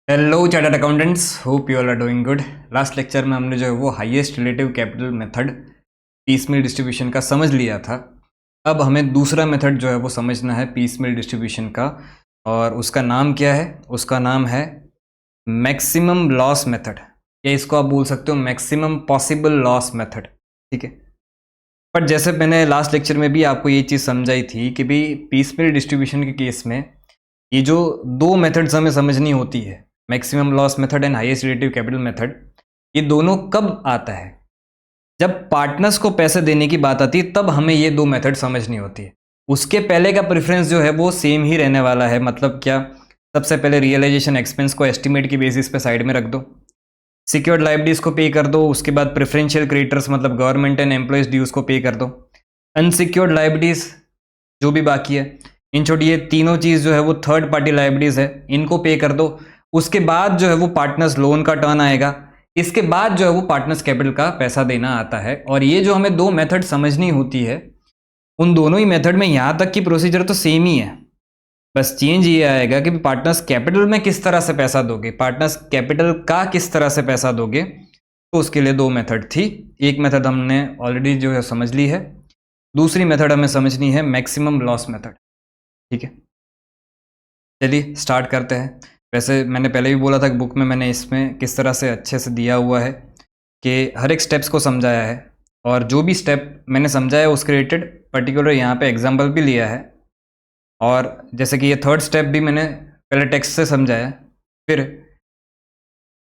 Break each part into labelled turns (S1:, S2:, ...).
S1: Hello chartered accountants, hope you all are doing good. Last lecture में हमने जो है वो highest relative capital method piecemeal distribution का समझ लिया था। अब हमें दूसरा मेथड जो है वो समझना है पीसमील डिस्ट्रीब्यूशन का, और उसका नाम क्या है? उसका नाम है मैक्सिमम लॉस मेथड, या इसको आप बोल सकते हो मैक्सिमम पॉसिबल लॉस मेथड। ठीक है, बट जैसे मैंने लास्ट लेक्चर में भी आपको ये चीज़ समझाई थी कि भाई पीसमील डिस्ट्रीब्यूशन के केस में ये जो दो मेथड्स हमें समझनी होती है, maximum loss method and highest relative capital method, ये दोनों कब आता है? जब पार्टनर्स को पैसे देने की बात आती है तब हमें ये दो मेथड समझनी होती है। उसके पहले का प्रेफरेंस जो है वो सेम ही रहने वाला है। मतलब क्या? सबसे पहले रियलाइजेशन एक्सपेंस को एस्टिमेट की बेसिस पे साइड में रख दो, सिक्योर्ड लाइबिलिटीज को पे कर दो, उसके बाद प्रेफरेंशियल क्रेडिटर्स मतलब गवर्नमेंट एंड एम्प्लॉयज ड्यूज को पे कर दो, अनसिक्योर्ड लाइबिलिटीज जो भी बाकी है, इन छोटी ये तीनों चीज जो है वो थर्ड पार्टी लाइबिलिटीज है, इनको पे कर दो। उसके बाद जो है वो पार्टनर्स लोन का टर्न आएगा, इसके बाद जो है वो पार्टनर्स कैपिटल का पैसा देना आता है। और ये जो हमें दो मेथड समझनी होती है, उन दोनों ही मेथड में यहां तक की प्रोसीजर तो सेम ही है, बस चेंज ये आएगा कि पार्टनर्स कैपिटल में किस तरह से पैसा दोगे, पार्टनर्स कैपिटल का किस तरह से पैसा दोगे। तो उसके लिए दो मेथड थी। एक मेथड हमने ऑलरेडी जो है समझ ली है, दूसरी मेथड हमें समझनी है मैक्सिमम लॉस मेथड। ठीक है, चलिए स्टार्ट करते हैं। वैसे मैंने पहले भी बोला था कि बुक में मैंने इसमें किस तरह से अच्छे से दिया हुआ है कि हर एक स्टेप्स को समझाया है, और जो भी स्टेप मैंने समझाया उसके रिलेटेड पर्टिकुलर यहाँ पे एग्जांपल भी लिया है। और जैसे कि ये थर्ड स्टेप भी मैंने पहले टेक्स्ट से समझाया, फिर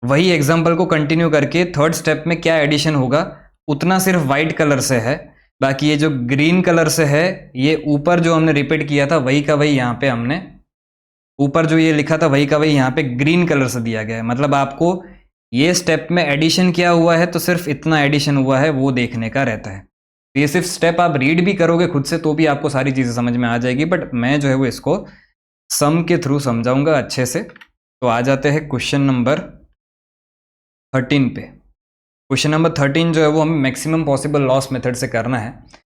S1: वही एग्जाम्पल को कंटिन्यू करके थर्ड स्टेप में क्या एडिशन होगा उतना सिर्फ वाइट कलर से है, बाकी ये जो ग्रीन कलर से है ये ऊपर जो हमने रिपीट किया था वही का वही यहाँ पे हमने ऊपर जो ये लिखा था वही का वही यहाँ पे ग्रीन कलर से दिया गया है। मतलब आपको ये स्टेप में एडिशन क्या हुआ है तो सिर्फ इतना एडिशन हुआ है वो देखने का रहता है। तो ये सिर्फ स्टेप आप रीड भी करोगे खुद से तो भी आपको सारी चीज़ें समझ में आ जाएगी, बट मैं जो है वो इसको सम के थ्रू समझाऊंगा अच्छे से। तो आ जाते हैं क्वेश्चन नंबर 13 पे। क्वेश्चन नंबर 13 जो है वो हमें मैक्सिमम पॉसिबल लॉस मेथड से करना है।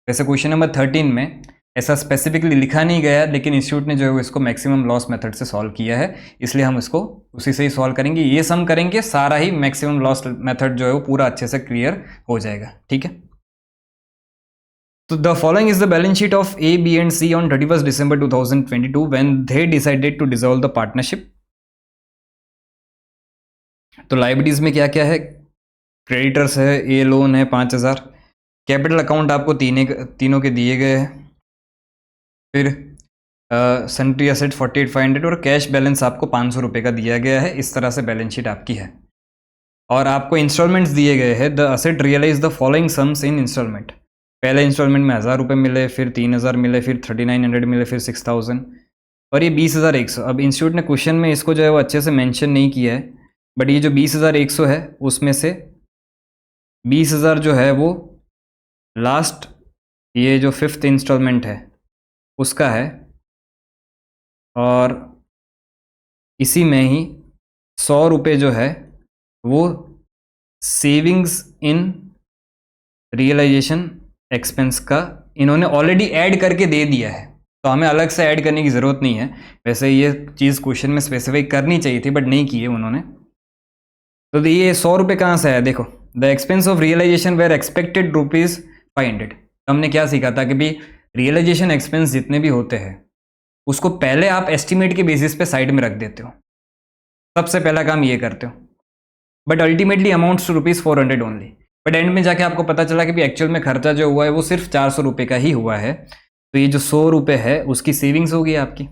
S1: वैसे क्वेश्चन नंबर 13 में ऐसा स्पेसिफिकली लिखा नहीं गया, लेकिन इंस्टीट्यूट ने जो है वो इसको मैक्सिमम लॉस मेथड से सॉल्व किया है, इसलिए हम इसको उसी से ही सॉल्व करेंगे। ये सम करेंगे सारा ही मैक्सिमम लॉस मेथड जो है वो पूरा अच्छे से क्लियर हो जाएगा। ठीक है, तो the following is the balance sheet of A B and C on 31 December 2022 when they decided to dissolve the partnership. तो लाइबिलिटीज में क्या क्या है? क्रेडिटर्स है, ए लोन है 5000, कैपिटल अकाउंट आपको तीनों के दिए गए हैं, फिर सन्ट्री एसेट 48,500 और कैश बैलेंस आपको 500 रुपये का दिया गया है। इस तरह से बैलेंस शीट आपकी है, और आपको इंस्टॉलमेंट्स दिए गए हैं। The asset realise the following sums in instalment. पहले इंस्टॉलमेंट में 1000 रुपये मिले, फिर 3000 मिले, फिर 3900 मिले, फिर 6000 और ये 20,100। अब इंस्टीट्यूट ने क्वेश्चन में इसको जो है वो अच्छे से मेंशन नहीं किया है, बट ये जो 20,100 है उसमें से 20,000 जो है वो लास्ट ये जो 5th इंस्टॉलमेंट है उसका है, और इसी में ही 100 रुपये जो है वो सेविंग्स इन रियलाइजेशन एक्सपेंस का इन्होंने ऑलरेडी ऐड करके दे दिया है, तो हमें अलग से ऐड करने की ज़रूरत नहीं है। वैसे ये चीज़ क्वेश्चन में स्पेसिफाई करनी चाहिए थी बट नहीं की है उन्होंने। तो ये 100 रुपये कहाँ से आया? देखो, the expense of realisation were expected ₹500। हमने क्या सीखा था कि भाई रियलाइजेशन एक्सपेंस जितने भी होते हैं उसको पहले आप एस्टिमेट के बेसिस पे साइड में रख देते हो, सबसे पहला काम ये करते हो, but ultimately amounts to ₹400 only. But end में जाके आपको पता चला कि भी एक्चुअल में खर्चा जो हुआ है वो सिर्फ 400 रुपये का ही हुआ है। तो ये जो 100 रुपये है उसकी सेविंग्स होगी आपकी।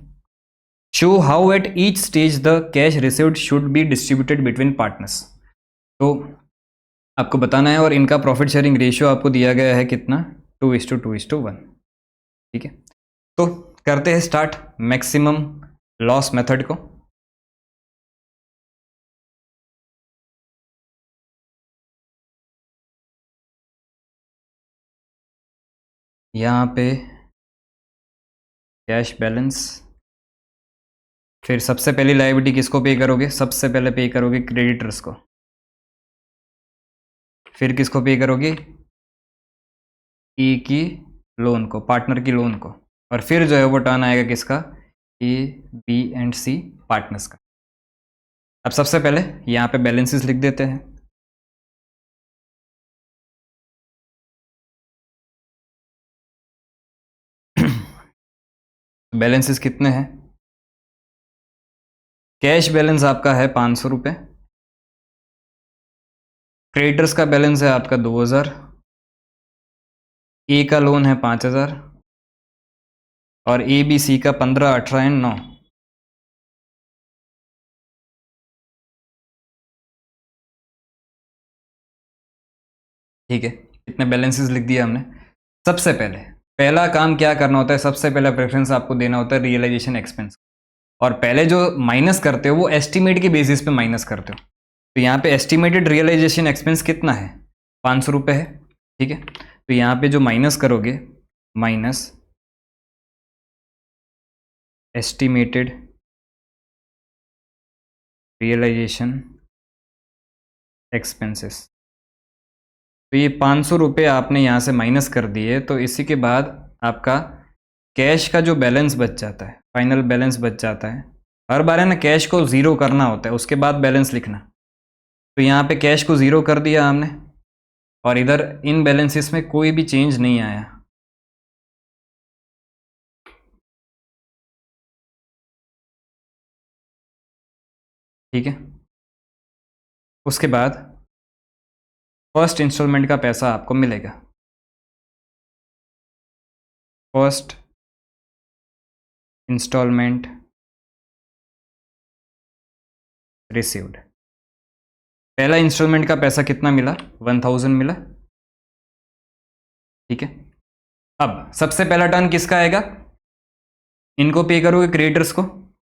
S1: Show how at each stage the cash received should be distributed between partners. तो आपको बताना है, और इनका प्रॉफिट शेयरिंग रेशियो आपको दिया गया है कितना? 2:2:1। ठीक है, तो करते हैं स्टार्ट मैक्सिमम लॉस मेथड को। यहाँ पे कैश बैलेंस, फिर सबसे पहली लायबिलिटी किसको पे करोगे? सबसे पहले पे करोगे क्रेडिटर्स को, फिर किसको पे करोगे? ए की लोन को, पार्टनर की लोन को, और फिर जो है वो टर्न आएगा किसका? A B and C partners का। अब सबसे पहले यहाँ पे बैलेंसेस लिख देते हैं। बैलेंसेस कितने हैं? कैश बैलेंस आपका है 500 रुपये, क्रेडिटर्स का बैलेंस है आपका 2000, ए का लोन है 5000 और ए बी सी का 15, 18 एंड 9। ठीक है, इतने बैलेंसेस लिख दिया हमने। सबसे पहले पहला काम क्या करना होता है, सबसे पहला प्रेफरेंस आपको देना होता है रियलाइजेशन एक्सपेंस। और पहले जो माइनस करते हो वो एस्टिमेट के बेसिस पे माइनस करते हो। तो यहाँ पे एस्टिमेटेड रियलाइजेशन एक्सपेंस कितना है? 500 रुपये है। ठीक है, तो यहाँ पे जो माइनस करोगे, माइनस एस्टिमेटेड रियलाइजेशन एक्सपेंसेस, तो ये 500 रुपये आपने यहाँ से माइनस कर दिए। तो इसी के बाद आपका कैश का जो बैलेंस बच जाता है, फाइनल बैलेंस बच जाता है। हर बार है ना कैश को ज़ीरो करना होता है, उसके बाद बैलेंस लिखना। तो यहाँ पे कैश को ज़ीरो कर दिया हमने और इधर इन बैलेंसेस में कोई भी चेंज नहीं आया। ठीक है, उसके बाद फर्स्ट इंस्टॉलमेंट का पैसा आपको मिलेगा। First instalment received. पहला इंस्टॉलमेंट का पैसा कितना मिला? 1000 मिला। ठीक है, अब सबसे पहला टर्न किसका आएगा? इनको पे करोगे, क्रिएटर्स को।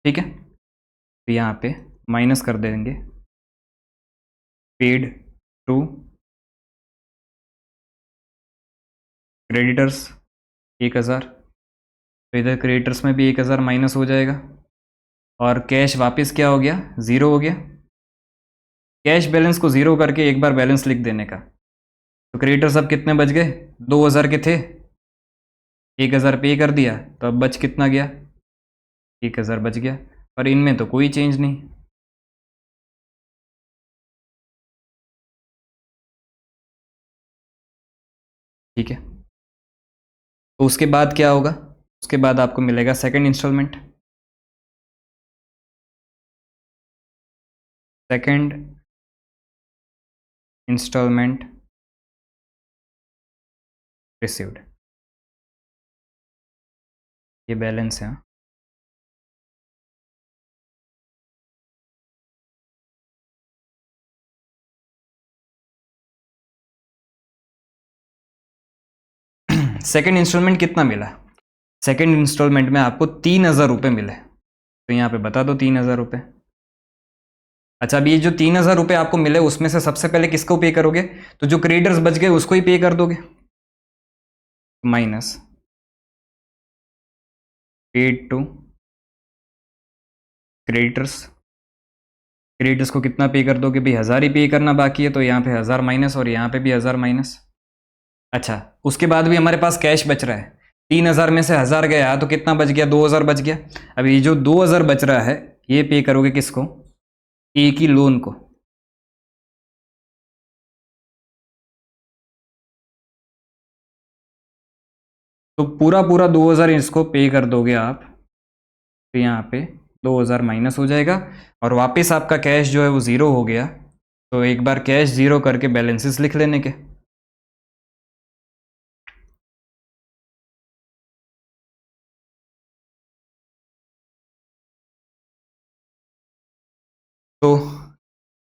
S1: ठीक है, तो यहाँ पे माइनस कर देंगे पेड टू क्रेडिटर्स 1000। तो इधर क्रेडिटर्स में भी 1000 माइनस हो जाएगा और कैश वापस क्या हो गया? ज़ीरो हो गया। कैश बैलेंस को ज़ीरो करके एक बार बैलेंस लिख देने का। तो क्रेडिटर्स अब कितने बच गए? 2000 के थे, 1000 पे कर दिया, तो अब बच कितना गया? 1000 बच गया। और इनमें तो कोई चेंज नहीं। ठीक है, तो उसके बाद क्या होगा? उसके बाद आपको मिलेगा second instalment. Second instalment received, ये बैलेंस है। सेकंड इंस्टॉलमेंट कितना मिला? सेकंड इंस्टॉलमेंट में आपको 3000 रुपये मिले। तो यहाँ पे बता दो 3000 रुपये। अच्छा, अब ये जो 3000 रुपये आपको मिले उसमें से सबसे पहले किसको पे करोगे? तो जो क्रेडिटर्स बच गए उसको ही पे कर दोगे। Minus paid to creditors. Creditors को कितना पे कर दोगे भाई? 1000 ही पे करना बाकी है, तो यहाँ पे 1000 माइनस और यहाँ पे भी 1000 माइनस। अच्छा, उसके बाद भी हमारे पास कैश बच रहा है। 3000 में से 1000 गया तो कितना बच गया? 2000 बच गया। अब ये जो 2000 बच रहा है ये पे करोगे किसको? एक ही लोन को। तो पूरा पूरा 2000 इसको पे कर दोगे आप। तो यहाँ पे 2000 माइनस हो जाएगा और वापस आपका कैश जो है वो ज़ीरो हो गया। तो एक बार कैश ज़ीरो करके बैलेंसेस लिख लेने के। तो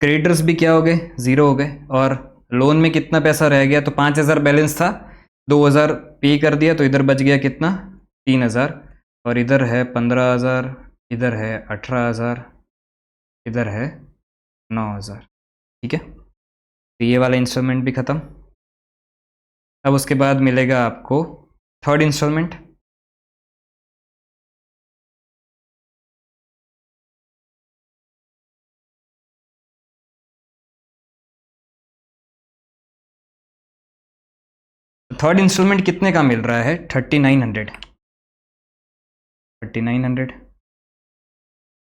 S1: क्रेडिटर्स भी क्या हो गए? ज़ीरो हो गए। और लोन में कितना पैसा रह गया? तो 5000 बैलेंस था, 2000 पे कर दिया, तो इधर बच गया कितना? 3000। और इधर है 15000, इधर है 18000, इधर है 9000। ठीक है, तो ये वाला इंस्टॉलमेंट भी ख़त्म। अब उसके बाद मिलेगा आपको थर्ड इंस्टॉलमेंट। थर्ड इंस्टॉलमेंट कितने का मिल रहा है? 3900। 3900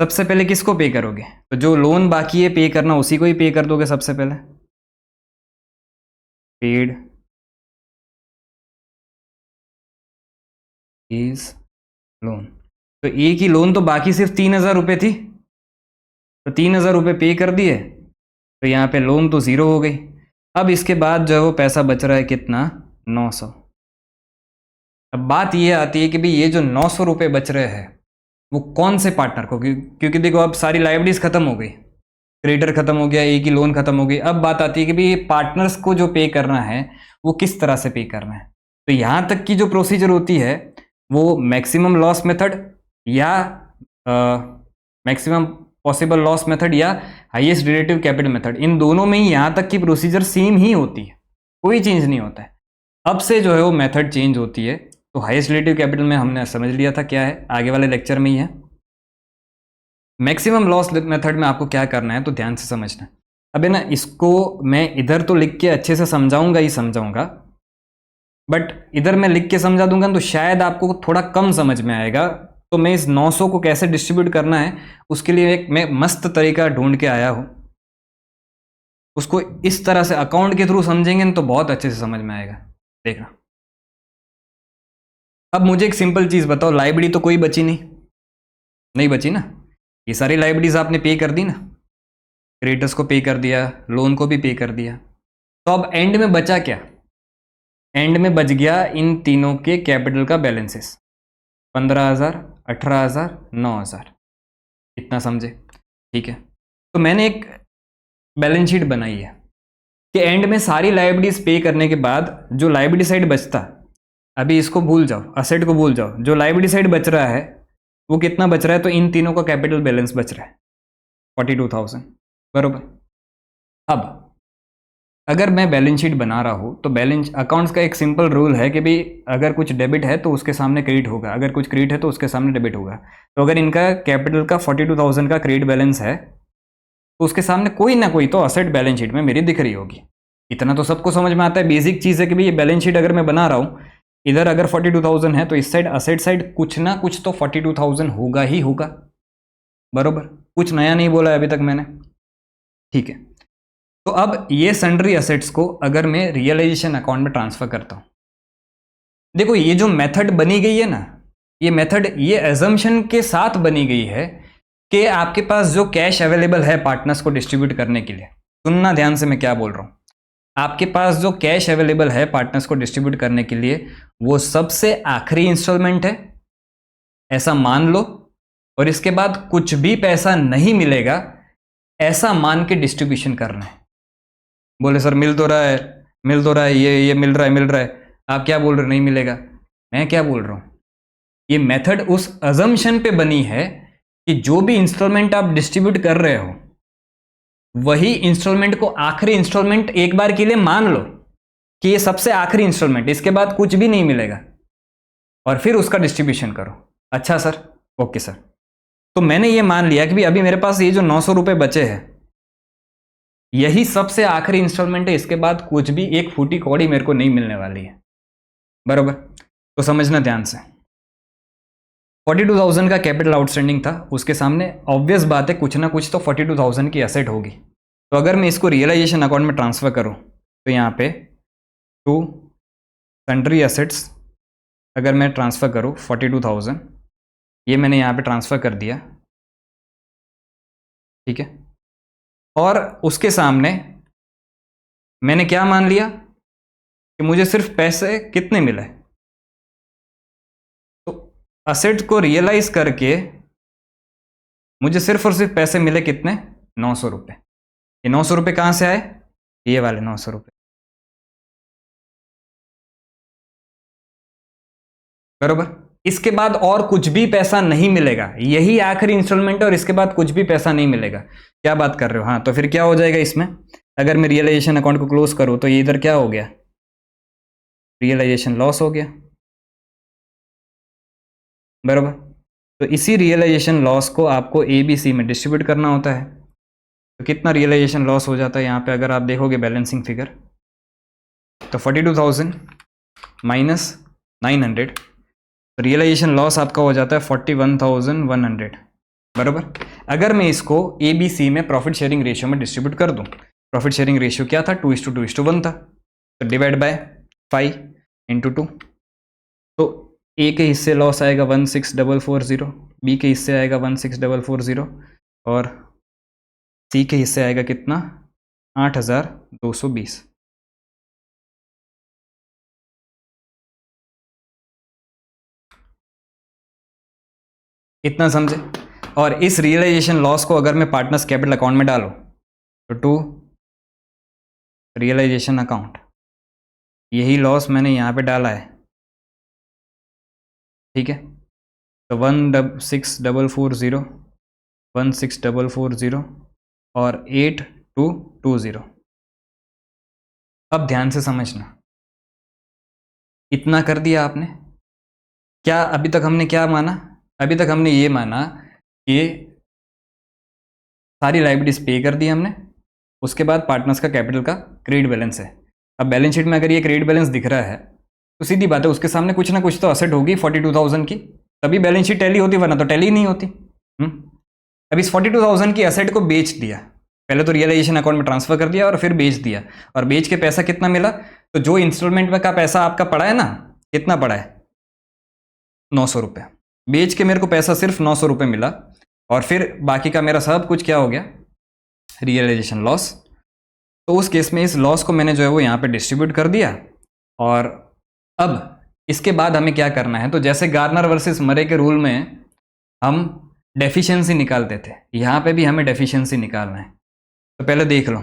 S1: सबसे पहले किसको पे करोगे? तो जो लोन बाकी है पे करना उसी को ही पे कर दोगे सबसे पहले। Paid is loan. तो ए की लोन तो बाकी सिर्फ 3,000 रुपये थी, तो 3,000 रुपये पे कर दिए, तो यहाँ पे लोन तो ज़ीरो हो गई। अब इसके बाद जो है वो पैसा बच रहा है कितना? 900। अब बात ये आती है कि भाई ये जो 900 रुपये बच रहे हैं वो कौन से पार्टनर को, क्योंकि देखो अब सारी लाइबिलिटीज खत्म हो गई, क्रेडिटर खत्म हो गया, ए की लोन खत्म हो गई। अब बात आती है कि भाई ये पार्टनर्स को जो पे करना है वो किस तरह से पे करना है। तो यहाँ तक की जो प्रोसीजर होती है वो मैक्सिमम लॉस मेथड या मैक्सिमम पॉसिबल लॉस मेथड या हाईएस्ट रिलेटिव कैपिटल मेथड, इन दोनों में ही यहाँ तक की प्रोसीजर सेम ही होती है, कोई चेंज नहीं होता है। अब से जो है वो मेथड चेंज होती है। तो हाईएस्ट रिलेटिव कैपिटल में हमने समझ लिया था क्या है, आगे वाले लेक्चर में ही है। मैक्सिमम लॉस मेथड में आपको क्या करना है तो ध्यान से समझना। अब है ना, इसको मैं इधर तो लिख के अच्छे से समझाऊंगा ही समझाऊंगा, बट इधर मैं लिख के समझा दूंगा तो शायद आपको थोड़ा कम समझ में आएगा। तो मैं इस 900 को कैसे डिस्ट्रीब्यूट करना है उसके लिए एक मैं मस्त तरीका ढूंढ के आया हूं। उसको इस तरह से अकाउंट के थ्रू समझेंगे तो बहुत अच्छे से समझ में आएगा। देखना, अब मुझे एक सिंपल चीज बताओ, लाइबिलिटी तो कोई बची नहीं बची ना। ये सारी लाइबिलिटीज आपने पे कर दी ना, क्रेडिटर्स को पे कर दिया, लोन को भी पे कर दिया। तो अब एंड में बचा क्या? एंड में बच गया इन तीनों के कैपिटल का बैलेंसेस, 15,000, 18,000, 9,000। इतना समझे? ठीक है। तो मैंने एक बैलेंस शीट बनाई है कि एंड में सारी लाइबिलिटीज पे करने के बाद जो लाइबिलिटी साइड बचता, अभी इसको भूल जाओ, असेट को भूल जाओ, जो लाइबिलिटी साइड बच रहा है वो कितना बच रहा है? तो इन तीनों का कैपिटल बैलेंस बच रहा है 42,000, बरोबर। अब अगर मैं बैलेंस शीट बना रहा हूँ तो बैलेंस अकाउंट्स का एक सिंपल रूल है कि भाई अगर कुछ डेबिट है तो उसके सामने क्रेडिट होगा, अगर कुछ क्रेडिट है तो उसके सामने डेबिट होगा। तो अगर इनका कैपिटल का 42,000 का क्रेडिट बैलेंस है तो उसके सामने कोई ना कोई तो असेट बैलेंस शीट में मेरी दिख रही होगी। इतना तो सबको समझ में आता है, बेसिक चीज़ है कि भाई ये बैलेंस शीट अगर मैं बना रहा हूँ, इधर अगर 42,000 है तो इस साइड असेट साइड कुछ ना कुछ तो 42,000 होगा ही होगा, बरोबर। कुछ नया नहीं बोला है अभी तक मैंने, ठीक है। तो अब ये सन्ड्री असेट्स को अगर मैं रियलाइजेशन अकाउंट में ट्रांसफर करता हूं, देखो ये जो मेथड बनी गई है ना, ये मेथड ये एजम्पशन के साथ बनी गई है कि आपके पास जो कैश अवेलेबल है पार्टनर्स को डिस्ट्रीब्यूट करने के लिए, सुनना ध्यान से मैं क्या बोल रहा हूं, आपके पास जो कैश अवेलेबल है पार्टनर्स को डिस्ट्रीब्यूट करने के लिए वो सबसे आखिरी इंस्टॉलमेंट है, ऐसा मान लो। और इसके बाद कुछ भी पैसा नहीं मिलेगा ऐसा मान के डिस्ट्रीब्यूशन करना है। बोले सर मिल तो रहा है, मिल तो रहा है, ये मिल रहा है, मिल रहा है। आप क्या बोल रहे हो नहीं मिलेगा? मैं क्या बोल रहा हूं, ये मेथड उस अजम्पशन पे बनी है कि जो भी इंस्टॉलमेंट आप डिस्ट्रीब्यूट कर रहे हो वही इंस्टॉलमेंट को आखिरी इंस्टॉलमेंट एक बार के लिए मान लो कि ये सबसे आखिरी इंस्टॉलमेंट, इसके बाद कुछ भी नहीं मिलेगा, और फिर उसका डिस्ट्रीब्यूशन करो। अच्छा सर, ओके सर। तो मैंने ये मान लिया कि भाई अभी मेरे पास ये जो 900 रुपये बचे हैं यही सबसे आखिरी इंस्टॉलमेंट है, इसके बाद कुछ भी एक फूटी कौड़ी मेरे को नहीं मिलने वाली है, बरोबर। तो समझना ध्यान से, 42,000 का कैपिटल आउटस्टैंडिंग था, उसके सामने ऑब्वियस बात है कुछ ना कुछ तो 42,000 की एसेट होगी। तो अगर मैं इसको रियलाइजेशन अकाउंट में ट्रांसफर करूं तो यहाँ पे टू सन्ड्री एसेट्स अगर मैं ट्रांसफर करूं 42,000, ये मैंने यहाँ पे ट्रांसफर कर दिया, ठीक है। और उसके सामने मैंने क्या मान लिया कि मुझे सिर्फ पैसे कितने मिले, तो असेट को रियलाइज करके मुझे सिर्फ और सिर्फ पैसे मिले कितने? 900 रुपये। ये 900 रुपये कहाँ से आए? ये वाले 900 रुपये, बरोबर। इसके बाद और कुछ भी पैसा नहीं मिलेगा, यही आखिरी इंस्टॉलमेंट है और इसके बाद कुछ भी पैसा नहीं मिलेगा। क्या बात कर रहे हो? हाँ, तो फिर क्या हो जाएगा इसमें, अगर मैं रियलाइजेशन अकाउंट को क्लोज करूं तो ये इधर क्या हो गया? रियलाइजेशन लॉस हो गया, बरोबर। तो इसी रियलाइजेशन लॉस को आपको ABC में डिस्ट्रीब्यूट करना होता है। तो कितना रियलाइजेशन लॉस हो जाता है यहाँ पे अगर आप देखोगे बैलेंसिंग फिगर, तो 42,000 माइनस 900, रियलाइजेशन लॉस आपका हो जाता है 41,100। बराबर। अगर मैं इसको ABC में प्रॉफिट शेयरिंग रेशियो में डिस्ट्रीब्यूट कर दूं, प्रॉफिट शेयरिंग रेशियो क्या था, 2:2:1 था, तो डिवाइड बाय 5 इंटू 2, तो A के हिस्से लॉस आएगा 16,440, B के हिस्से आएगा 16,440 और C के हिस्से आएगा कितना, 8,220। इतना समझे। और इस रियलाइजेशन लॉस को अगर मैं पार्टनर्स कैपिटल अकाउंट में डालूं तो टू रियलाइजेशन अकाउंट, यही लॉस मैंने यहाँ पे डाला है, ठीक है। तो 16,440, 16,440 और 8,220। अब ध्यान से समझना, इतना कर दिया आपने। क्या अभी तक हमने क्या माना, अभी तक हमने ये माना कि सारी लाइबिलिटीज पे कर दी हमने, उसके बाद पार्टनर्स का कैपिटल का क्रेडिट बैलेंस है। अब बैलेंस शीट में अगर ये क्रेडिट बैलेंस दिख रहा है तो सीधी बात है उसके सामने कुछ ना कुछ तो असेट होगी 42,000 की, तभी बैलेंस शीट टैली होती, वरना तो टैली नहीं होती। अब इस 42,000 की असेट को बेच दिया, पहले तो रियलाइजेशन अकाउंट में ट्रांसफर कर दिया और फिर बेच दिया, और बेच के पैसा कितना मिला, तो जो इंस्टॉलमेंट में का पैसा आपका पड़ा है ना, कितना पड़ा है, 900 रुपये। बेच के मेरे को पैसा सिर्फ 900 रुपये मिला, और फिर बाकी का मेरा सब कुछ क्या हो गया, रियलाइजेशन लॉस। तो उस केस में इस लॉस को मैंने जो है वो यहाँ पे डिस्ट्रीब्यूट कर दिया। और अब इसके बाद हमें क्या करना है, तो जैसे गार्नर वर्सेस मरे के रूल में हम डेफिशिएंसी निकालते थे, यहाँ पे भी हमें डेफिशिएंसी निकालना है। तो पहले देख लो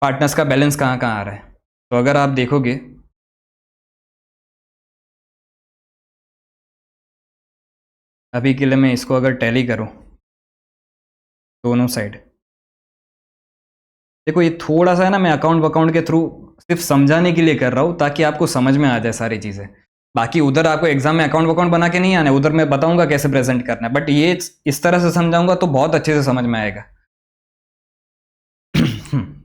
S1: पार्टनर्स का बैलेंस कहाँ कहाँ आ रहा है। तो अगर आप देखोगे अभी के लिए मैं इसको अगर टैली करूँ दोनों साइड, देखो ये थोड़ा सा है ना, मैं अकाउंट के थ्रू सिर्फ समझाने के लिए कर रहा हूँ ताकि आपको समझ में आ जाए सारी चीज़ें। बाकी उधर आपको एग्जाम में अकाउंट बना के नहीं आना है, उधर मैं बताऊंगा कैसे प्रेजेंट करना है, बट ये इस तरह से समझाऊंगा तो बहुत अच्छे से समझ में आएगा।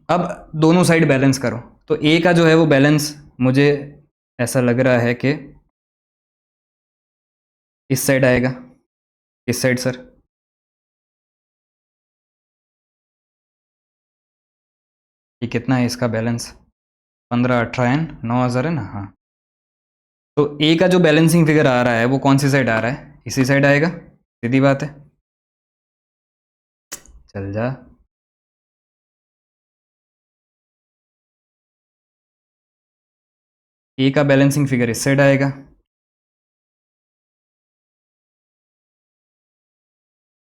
S1: अब दोनों साइड बैलेंस करो, तो ए का जो है वो बैलेंस मुझे ऐसा लग रहा है कि इस साइड आएगा, इस साइड सर, ये कितना है इसका बैलेंस, 15, 18 एंड 9,000 है ना, हाँ। तो ए का जो बैलेंसिंग फिगर आ रहा है वो कौन सी साइड आ रहा है, इसी साइड आएगा, सीधी बात है, चल जा। ए का बैलेंसिंग फिगर इस साइड आएगा,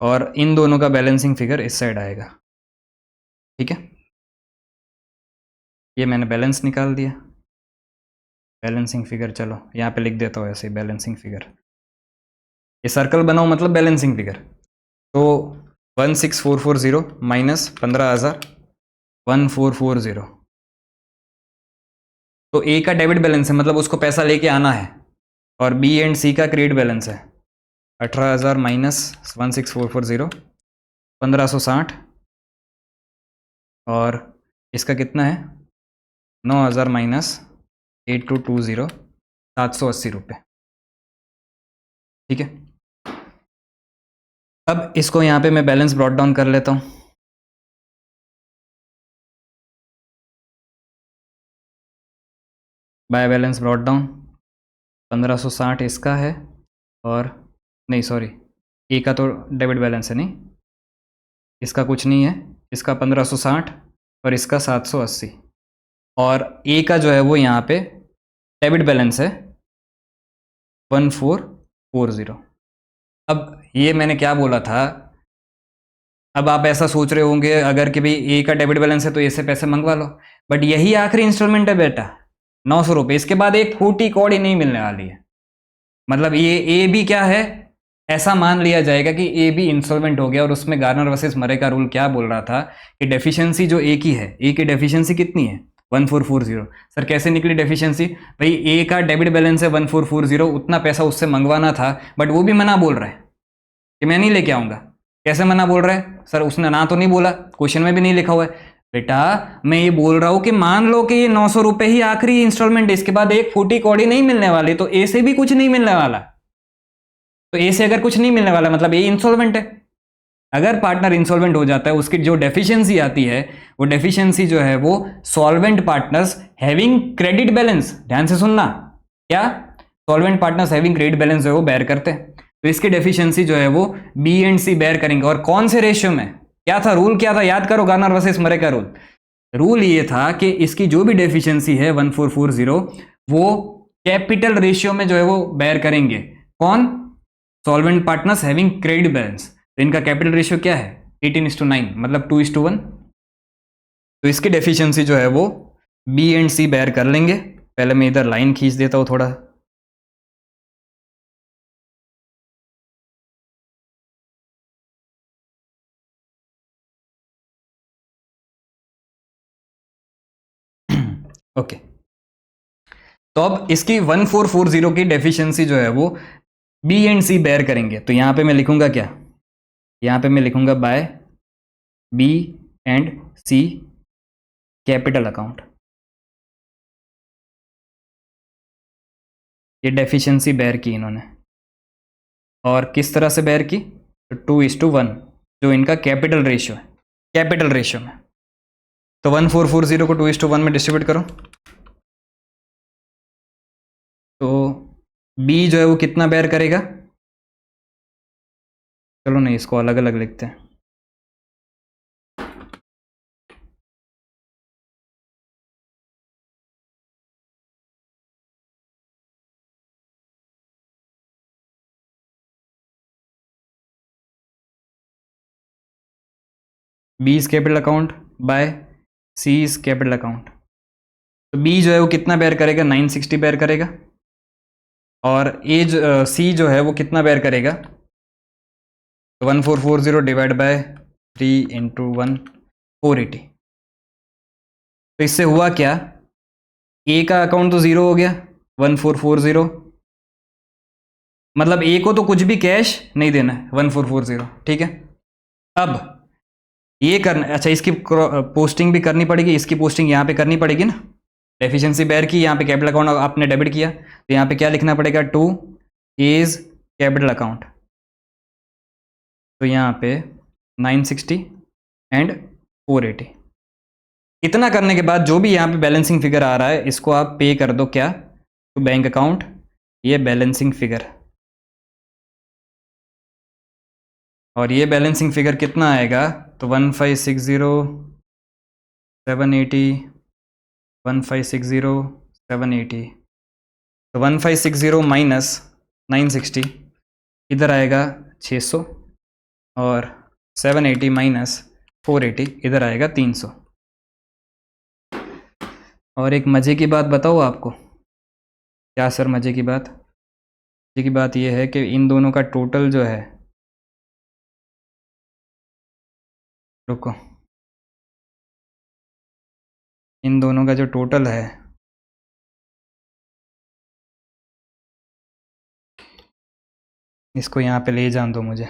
S1: और इन दोनों का बैलेंसिंग फिगर इस साइड आएगा, ठीक है। ये मैंने बैलेंस निकाल दिया, बैलेंसिंग फिगर, चलो यहाँ पे लिख देता हूँ ऐसे, बैलेंसिंग फिगर, ये सर्कल बनाओ मतलब बैलेंसिंग फिगर। तो 16,440 माइनस 15,000, 1,440, तो ए का डेबिट बैलेंस है, मतलब उसको पैसा लेके आना है, और बी एंड सी का क्रेडिट बैलेंस है 18,000 माइनस 16,440, 1,560, और इसका कितना है 9,000 माइनस 8,220, 780 रुपये, ठीक है। अब इसको यहाँ पे मैं बैलेंस ब्रॉट डाउन कर लेता हूँ, बाय बैलेंस ब्रॉट डाउन, 1,560 इसका है, और नहीं सॉरी, ए का तो डेबिट बैलेंस है, नहीं इसका कुछ नहीं है, इसका 1,560 और इसका 780, और ए का जो है वो यहाँ पे डेबिट बैलेंस है 1,440। अब ये मैंने क्या बोला था, अब आप ऐसा सोच रहे होंगे अगर कि भाई ए का डेबिट बैलेंस है तो ए से पैसे मंगवा लो, बट यही आखिरी इंस्टॉलमेंट है बेटा, 900 रुपये, इसके बाद एक फूटी कौड़ी नहीं मिलने वाली है। मतलब ये ए भी क्या है, ऐसा मान लिया जाएगा कि ए भी इंस्टॉलमेंट हो गया, और उसमें गार्नर वर्सेस मरे का रूल क्या बोल रहा था कि डेफिशिएंसी जो ए की है, ए की डेफिशिएंसी कितनी है 1,440। सर कैसे निकली डेफिशिएंसी, भाई ए का डेबिट बैलेंस है 1,440, उतना पैसा उससे मंगवाना था, बट वो भी मना बोल रहा है कि मैं नहीं लेके आऊंगा। कैसे मना बोल रहा है सर, उसने ना तो नहीं बोला, क्वेश्चन में भी नहीं लिखा हुआ है। बेटा मैं ये बोल रहा हूं कि मान लो कि ये 900 रुपये ही आखिरी इंस्टॉलमेंट, इसके बाद एक फूटी कौड़ी नहीं मिलने वाली, तो ए से भी कुछ नहीं मिलने वाला। तो ए से अगर कुछ नहीं मिलने वाला मतलब ए इंसॉल्वेंट है। अगर पार्टनर इंसॉल्वेंट हो जाता है उसकी जो डेफिशिएंसी आती है वो डेफिशिएंसी जो है वो solvent partners having credit balance, ध्यान से सुनना, क्या solvent partners having credit balance जो है वो बेयर करते हैं। तो इसकी डेफिशिएंसी जो है वो बी एंड सी बेयर करेंगे। और कौन से रेशियो में, क्या था रूल, क्या था, याद करो, गार्नर वर्सेस मरे का रूल। रूल ये था कि इसकी जो भी डेफिशिएंसी है 1440 वो कैपिटल रेशियो में जो है वो बेयर करेंगे। कौन? Solvent partners having credit balance. तो इनका कैपिटल रेशियो क्या है? 18:9, मतलब 2:1। तो इसकी डेफिशिएंसी जो है वो बी एंड सी बेयर कर लेंगे। पहले मैं इधर लाइन खींच देता हूं थोड़ा। ओके तो अब इसकी 1440 की डेफिशिएंसी जो है वो बी एंड सी बेयर करेंगे। तो यहां पे मैं लिखूंगा क्या? यहां पे मैं लिखूंगा by B and C capital account. ये डेफिशिएंसी बेयर की इन्होंने, और किस तरह से बेयर की? तो 2:1 जो इनका कैपिटल रेशियो है, कैपिटल रेशियो में। तो 1440 को 2:1 में डिस्ट्रीब्यूट करो। तो बी जो है वो कितना बेयर करेगा? चलो नहीं, इसको अलग अलग लिखते हैं। B is capital account by C is capital account. तो बी जो है वो कितना बेयर करेगा? 960 बेयर करेगा। और ए सी जो है वो कितना बेयर करेगा? तो 1440 डिवाइड बाय 3 × 1 480। तो इससे हुआ क्या? ए का अकाउंट तो जीरो हो गया, 1440, मतलब ए को तो कुछ भी कैश नहीं देना है, 1440, ठीक है। अब ये करना, अच्छा इसकी पोस्टिंग भी करनी पड़ेगी, इसकी पोस्टिंग यहाँ पे करनी पड़ेगी ना। डेफिशिएंसी बेयर की, यहाँ पे कैपिटल अकाउंट आपने डेबिट किया, तो यहाँ पे क्या लिखना पड़ेगा? Two is capital account. तो यहाँ पे 960 एंड 480। इतना करने के बाद जो भी यहाँ पे बैलेंसिंग फिगर आ रहा है इसको आप पे कर दो, क्या? तो बैंक अकाउंट, ये बैलेंसिंग फिगर। और ये बैलेंसिंग फिगर कितना आएगा? तो 1560 780, 1560 780। तो 1560 माइनस 960 इधर आएगा 600, और 780 माइनस 480 इधर आएगा 300। और एक मज़े की बात बताओ आपको। क्या सर मज़े की बात? मज़े की बात यह है कि इन दोनों का टोटल जो है, रुको, इन दोनों का जो टोटल है इसको यहाँ पे ले जान दो मुझे।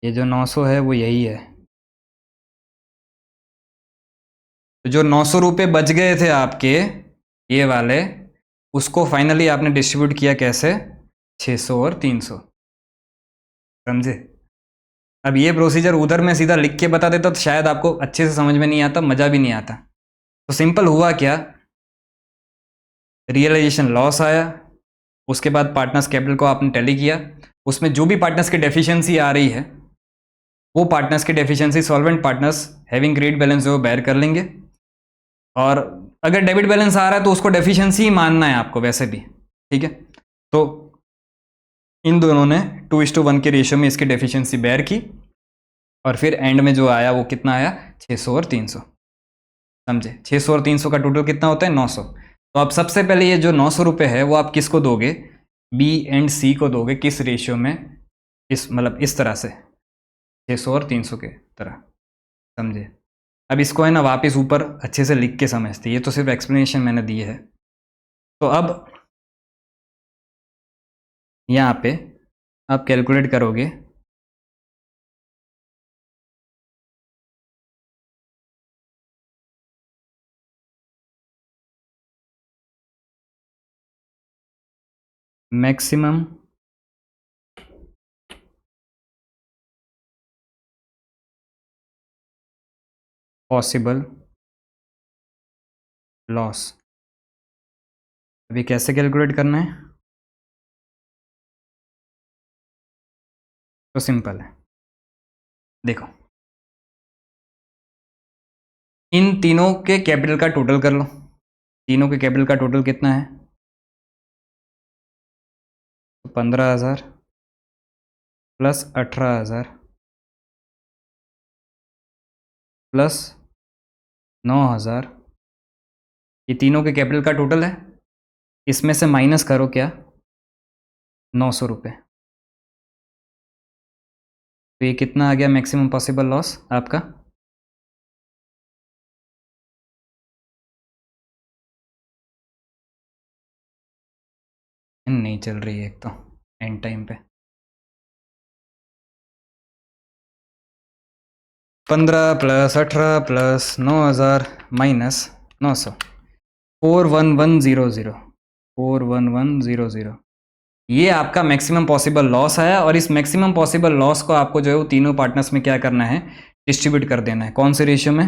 S1: ये जो 900 है वो यही है। तो जो 900 रुपये बच गए थे आपके, ये वाले, उसको फाइनली आपने डिस्ट्रीब्यूट किया कैसे? 600 और 300, समझे? अब ये प्रोसीजर उधर में सीधा लिख के बता देता तो शायद आपको अच्छे से समझ में नहीं आता, मज़ा भी नहीं आता। तो सिंपल हुआ क्या? रियलाइजेशन लॉस आया, उसके बाद पार्टनर्स कैपिटल को आपने टैली किया, उसमें जो भी पार्टनर्स की डेफिशिएंसी आ रही है वो पार्टनर्स की deficiency solvent partners having credit balance जो बेयर कर लेंगे। और अगर डेबिट बैलेंस आ रहा है तो उसको डेफिशिएंसी ही मानना है आपको वैसे भी, ठीक है। तो इन दोनों ने 2:1 के रेशियो में इसकी डेफिशिएंसी बेयर की, और फिर एंड में जो आया वो कितना आया? 600 और 300, समझे? 600 और 300 का टोटल कितना होता है? 900। तो अब सबसे पहले ये जो 900 रुपये है वो आप किसको दोगे? बी एंड सी को दोगे। किस रेशियो में? इस मतलब इस तरह से, 600 और 300 के तरह, समझे? अब इसको है ना वापस ऊपर अच्छे से लिख के समझते, ये तो सिर्फ एक्सप्लेनेशन मैंने दी है। तो अब यहाँ पे आप कैलकुलेट करोगे मैक्सिमम पॉसिबल लॉस। अभी कैसे कैलकुलेट करना है? तो सिंपल है, देखो इन तीनों के कैपिटल का टोटल कर लो। तीनों के कैपिटल का टोटल कितना है? तो 15,000 प्लस 18,000 प्लस 9,000, ये तीनों के कैपिटल का टोटल है। इसमें से माइनस करो क्या? 900 रुपये। तो ये कितना आ गया मैक्सिमम पॉसिबल लॉस आपका? नहीं चल रही है एक तो एंड टाइम पे। 15 प्लस 18 प्लस 9,000 माइनस 900, 41100, 41100, ये आपका मैक्सिमम पॉसिबल लॉस आया। और इस मैक्सिमम पॉसिबल लॉस को आपको जो है वो तीनों पार्टनर्स में क्या करना है? डिस्ट्रीब्यूट कर देना है। कौन से रेशियो में?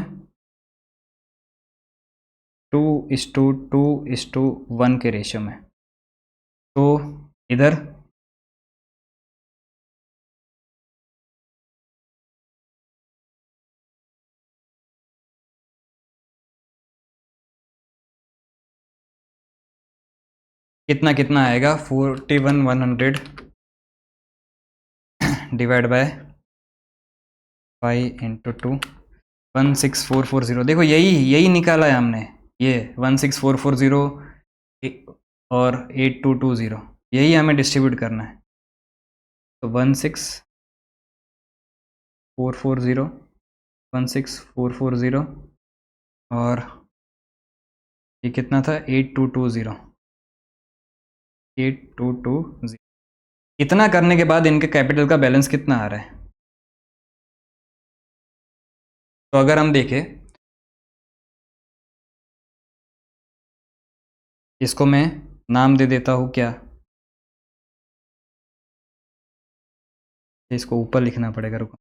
S1: 2:2:1 के रेशियो में। तो इधर कितना कितना आएगा? 41,100 डिवाइड बाय 5 × 2, 16440। देखो यही यही निकाला है हमने, ये 16440 और 8220, यही हमें डिस्ट्रीब्यूट करना है। तो 16440, 16440 और ये कितना था? 8220, 8220। इतना करने के बाद इनके कैपिटल का बैलेंस कितना आ रहा है? तो अगर हम देखें, इसको मैं नाम दे देता हूँ क्या? इसको ऊपर लिखना पड़ेगा, रुको।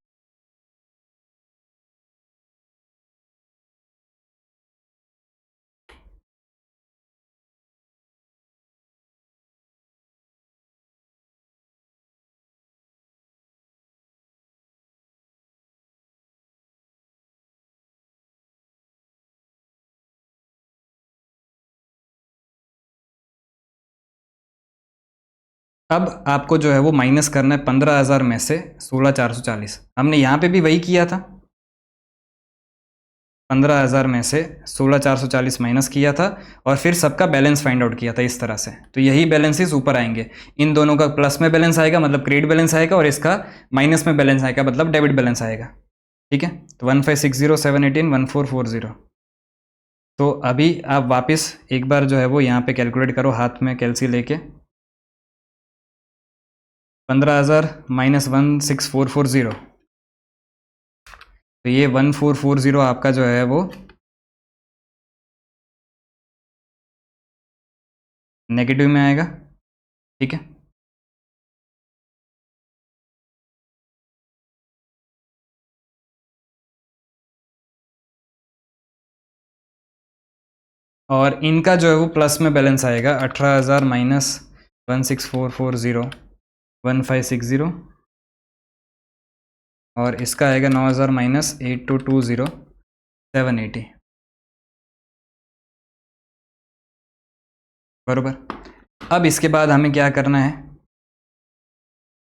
S1: अब आपको जो है वो माइनस करना है 15,000 में से 16,440। हमने यहाँ पे भी वही किया था, 15,000 में से 16,440 माइनस किया था और फिर सबका बैलेंस फाइंड आउट किया था इस तरह से। तो यही बैलेंसेस ऊपर आएंगे। इन दोनों का प्लस में बैलेंस आएगा मतलब क्रेडिट बैलेंस आएगा, और इसका माइनस में बैलेंस आएगा मतलब डेबिट बैलेंस आएगा। ठीक है, तो 1560,718 1440। तो अभी आप वापस एक बार जो है वो यहाँ पे कैलकुलेट करो हाथ में कैलसी लेके। 15,000 माइनस 16440, तो ये 1440 आपका जो है वो नेगेटिव में आएगा। ठीक है, और इनका जो है वो प्लस में बैलेंस आएगा। 18,000 माइनस 16440 1560, और इसका आएगा 9,000 माइनस 8220 780। बरोबर। अब इसके बाद हमें क्या करना है?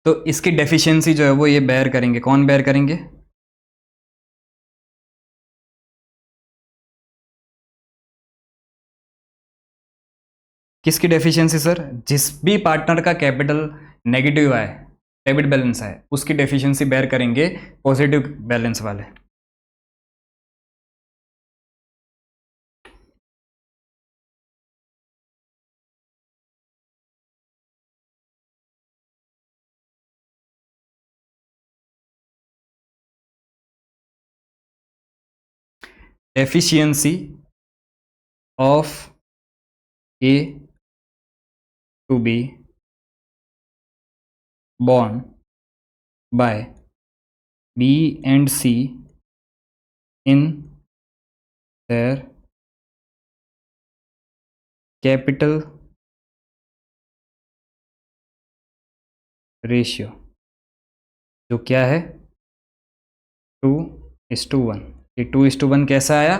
S1: तो इसकी डेफिशिएंसी जो है वो ये बेयर करेंगे। कौन बेयर करेंगे? किसकी डेफिशिएंसी सर? जिस भी पार्टनर का कैपिटल नेगेटिव आए, डेबिट बैलेंस आए, उसकी डेफिशिएंसी बेयर करेंगे पॉजिटिव बैलेंस वाले। Efficiency of A to B borne by B and C in their capital ratio, जो क्या है 2:1। ये 2:1 कैसा आया?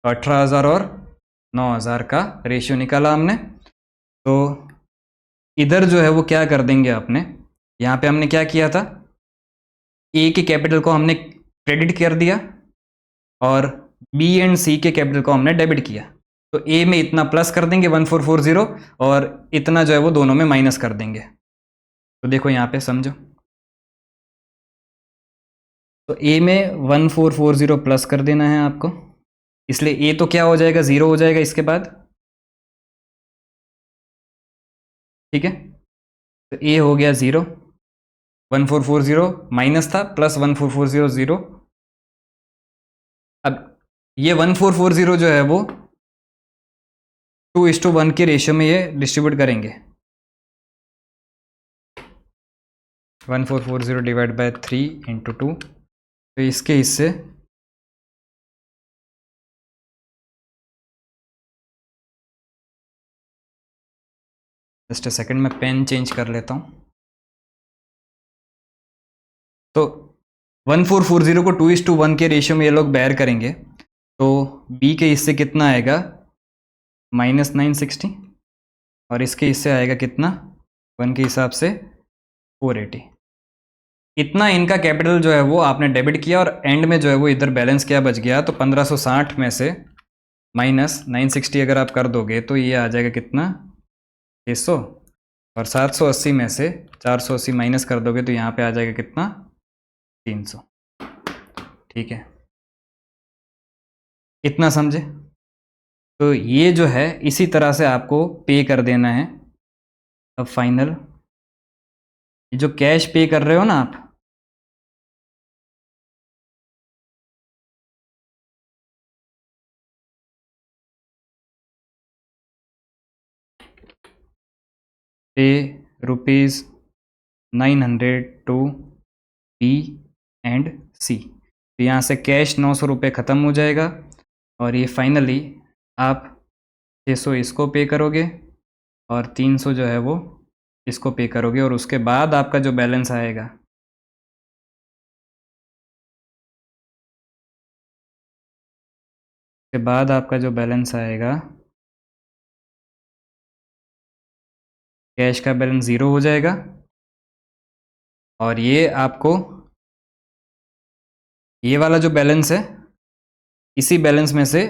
S1: 18,000 और 9,000 का रेशियो निकाला हमने। तो इधर जो है वो क्या कर देंगे आपने, यहाँ पे हमने क्या किया था, ए के कैपिटल को हमने क्रेडिट कर दिया और बी एंड सी के कैपिटल को हमने डेबिट किया। तो ए में इतना प्लस कर देंगे 1440 और इतना जो है वो दोनों में माइनस कर देंगे। तो देखो यहाँ पे समझो, तो ए में 1440 प्लस कर देना है आपको, इसलिए ए तो क्या हो जाएगा, 0 हो जाएगा इसके बाद। ठीक है, तो ए हो गया 0, 1440 माइनस था प्लस 1440 अब ये 1440 जो है वो 2:1 के रेशियो में ये डिस्ट्रीब्यूट करेंगे। 1440 डिवाइड बाय 3 इंटू 2, तो इसके हिस्से जस्ट अ सेकंड, मैं पेन चेंज कर लेता हूँ। तो 1440 को 2:1 के रेशियो में ये लोग बेयर करेंगे, तो बी के हिस्से कितना आएगा, -960 और इसके हिस्से आएगा कितना, 1 के हिसाब से 480। इतना इनका कैपिटल जो है वो आपने डेबिट किया और एंड में जो है वो इधर बैलेंस क्या बच गया, तो 1560 में से -960 अगर आप कर दोगे तो ये आ जाएगा कितना, 600, और 780 में से 480 माइनस कर दोगे तो यहाँ पे आ जाएगा कितना, 300। ठीक है, इतना समझे? तो ये जो है इसी तरह से आपको पे कर देना है। अब फाइनल जो कैश पे कर रहे हो ना आप, पे ₹900 टू बी एंड सी। तो यहाँ से कैश 900 रुपये ख़त्म हो जाएगा और ये फाइनली आप 600 इसको पे करोगे और 300 जो है वो इसको पे करोगे, और उसके बाद आपका जो बैलेंस आएगा, उसके बाद आपका जो बैलेंस आएगा, कैश का बैलेंस 0 हो जाएगा और ये आपको ये वाला जो बैलेंस है, इसी बैलेंस में से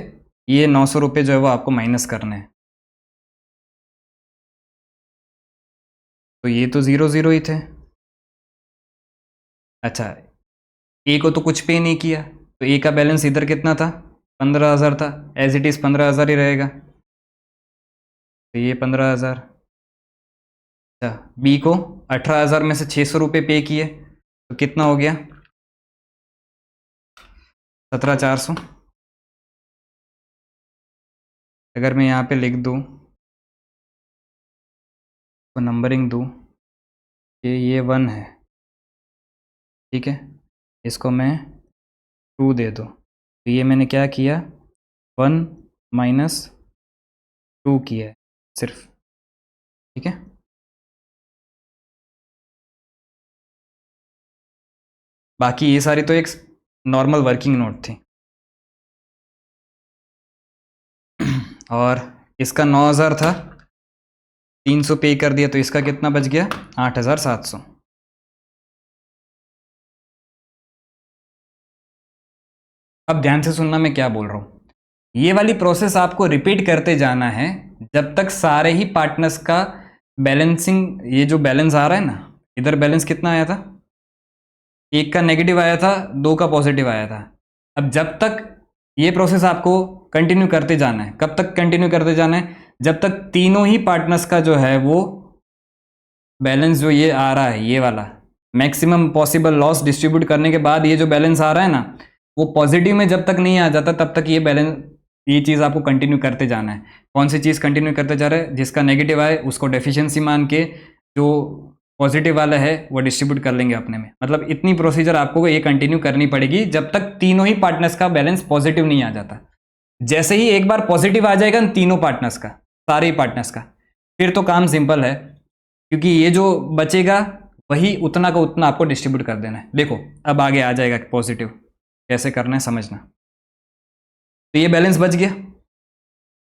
S1: ये 900 रुपये जो है वो आपको माइनस करने हैं। तो ये तो 0 ही थे। अच्छा, ए को तो कुछ पे नहीं किया, तो ए का बैलेंस इधर कितना था, 15,000 था, एज इट इज़ 15,000 ही रहेगा। तो ये 15,000। अच्छा, बी को 18,000 में से 600 रुपये पे किए तो कितना हो गया, 17,400। अगर मैं यहाँ पे लिख दूँ तो नंबरिंग दूँ, ये 1 है, ठीक है, इसको मैं 2 दे दूँ, तो ये मैंने क्या किया, 1 माइनस 2 किया है सिर्फ। ठीक है, बाकी ये सारी तो एक नॉर्मल वर्किंग नोट थी। और इसका 9,000 था, 300 पे कर दिया, तो इसका कितना बच गया, 8,700। अब ध्यान से सुनना मैं क्या बोल रहा हूँ, ये वाली प्रोसेस आपको रिपीट करते जाना है जब तक सारे ही पार्टनर्स का बैलेंसिंग, ये जो बैलेंस आ रहा है ना, इधर बैलेंस कितना आया था, 1 का नेगेटिव आया था, 2 का पॉजिटिव आया था। अब जब तक ये प्रोसेस आपको कंटिन्यू करते जाना है, कब तक कंटिन्यू करते जाना है, जब तक तीनों ही पार्टनर्स का जो है वो बैलेंस जो ये आ रहा है, ये वाला मैक्सिमम पॉसिबल लॉस डिस्ट्रीब्यूट करने के बाद ये जो बैलेंस आ रहा है ना, वो पॉजिटिव में जब तक नहीं आ जाता तब तक ये बैलेंस, ये चीज़ आपको कंटिन्यू करते जाना है। कौन सी चीज़ कंटिन्यू करते जा रहे हैं, जिसका नेगेटिव आए उसको डेफिशिएंसी मान के, जो पॉजिटिव वाला है वो डिस्ट्रीब्यूट कर लेंगे अपने में। मतलब इतनी प्रोसीजर आपको ये कंटिन्यू करनी पड़ेगी जब तक तीनों ही पार्टनर्स का बैलेंस पॉजिटिव नहीं आ जाता। जैसे ही एक बार पॉजिटिव आ जाएगा तीनों पार्टनर्स का, सारे ही पार्टनर्स का, फिर तो काम सिंपल है, क्योंकि ये जो बचेगा वही उतना का उतना आपको डिस्ट्रीब्यूट कर देना है। देखो अब आगे आ जाएगा पॉजिटिव, कैसे करना है समझना। तो ये बैलेंस बच गया।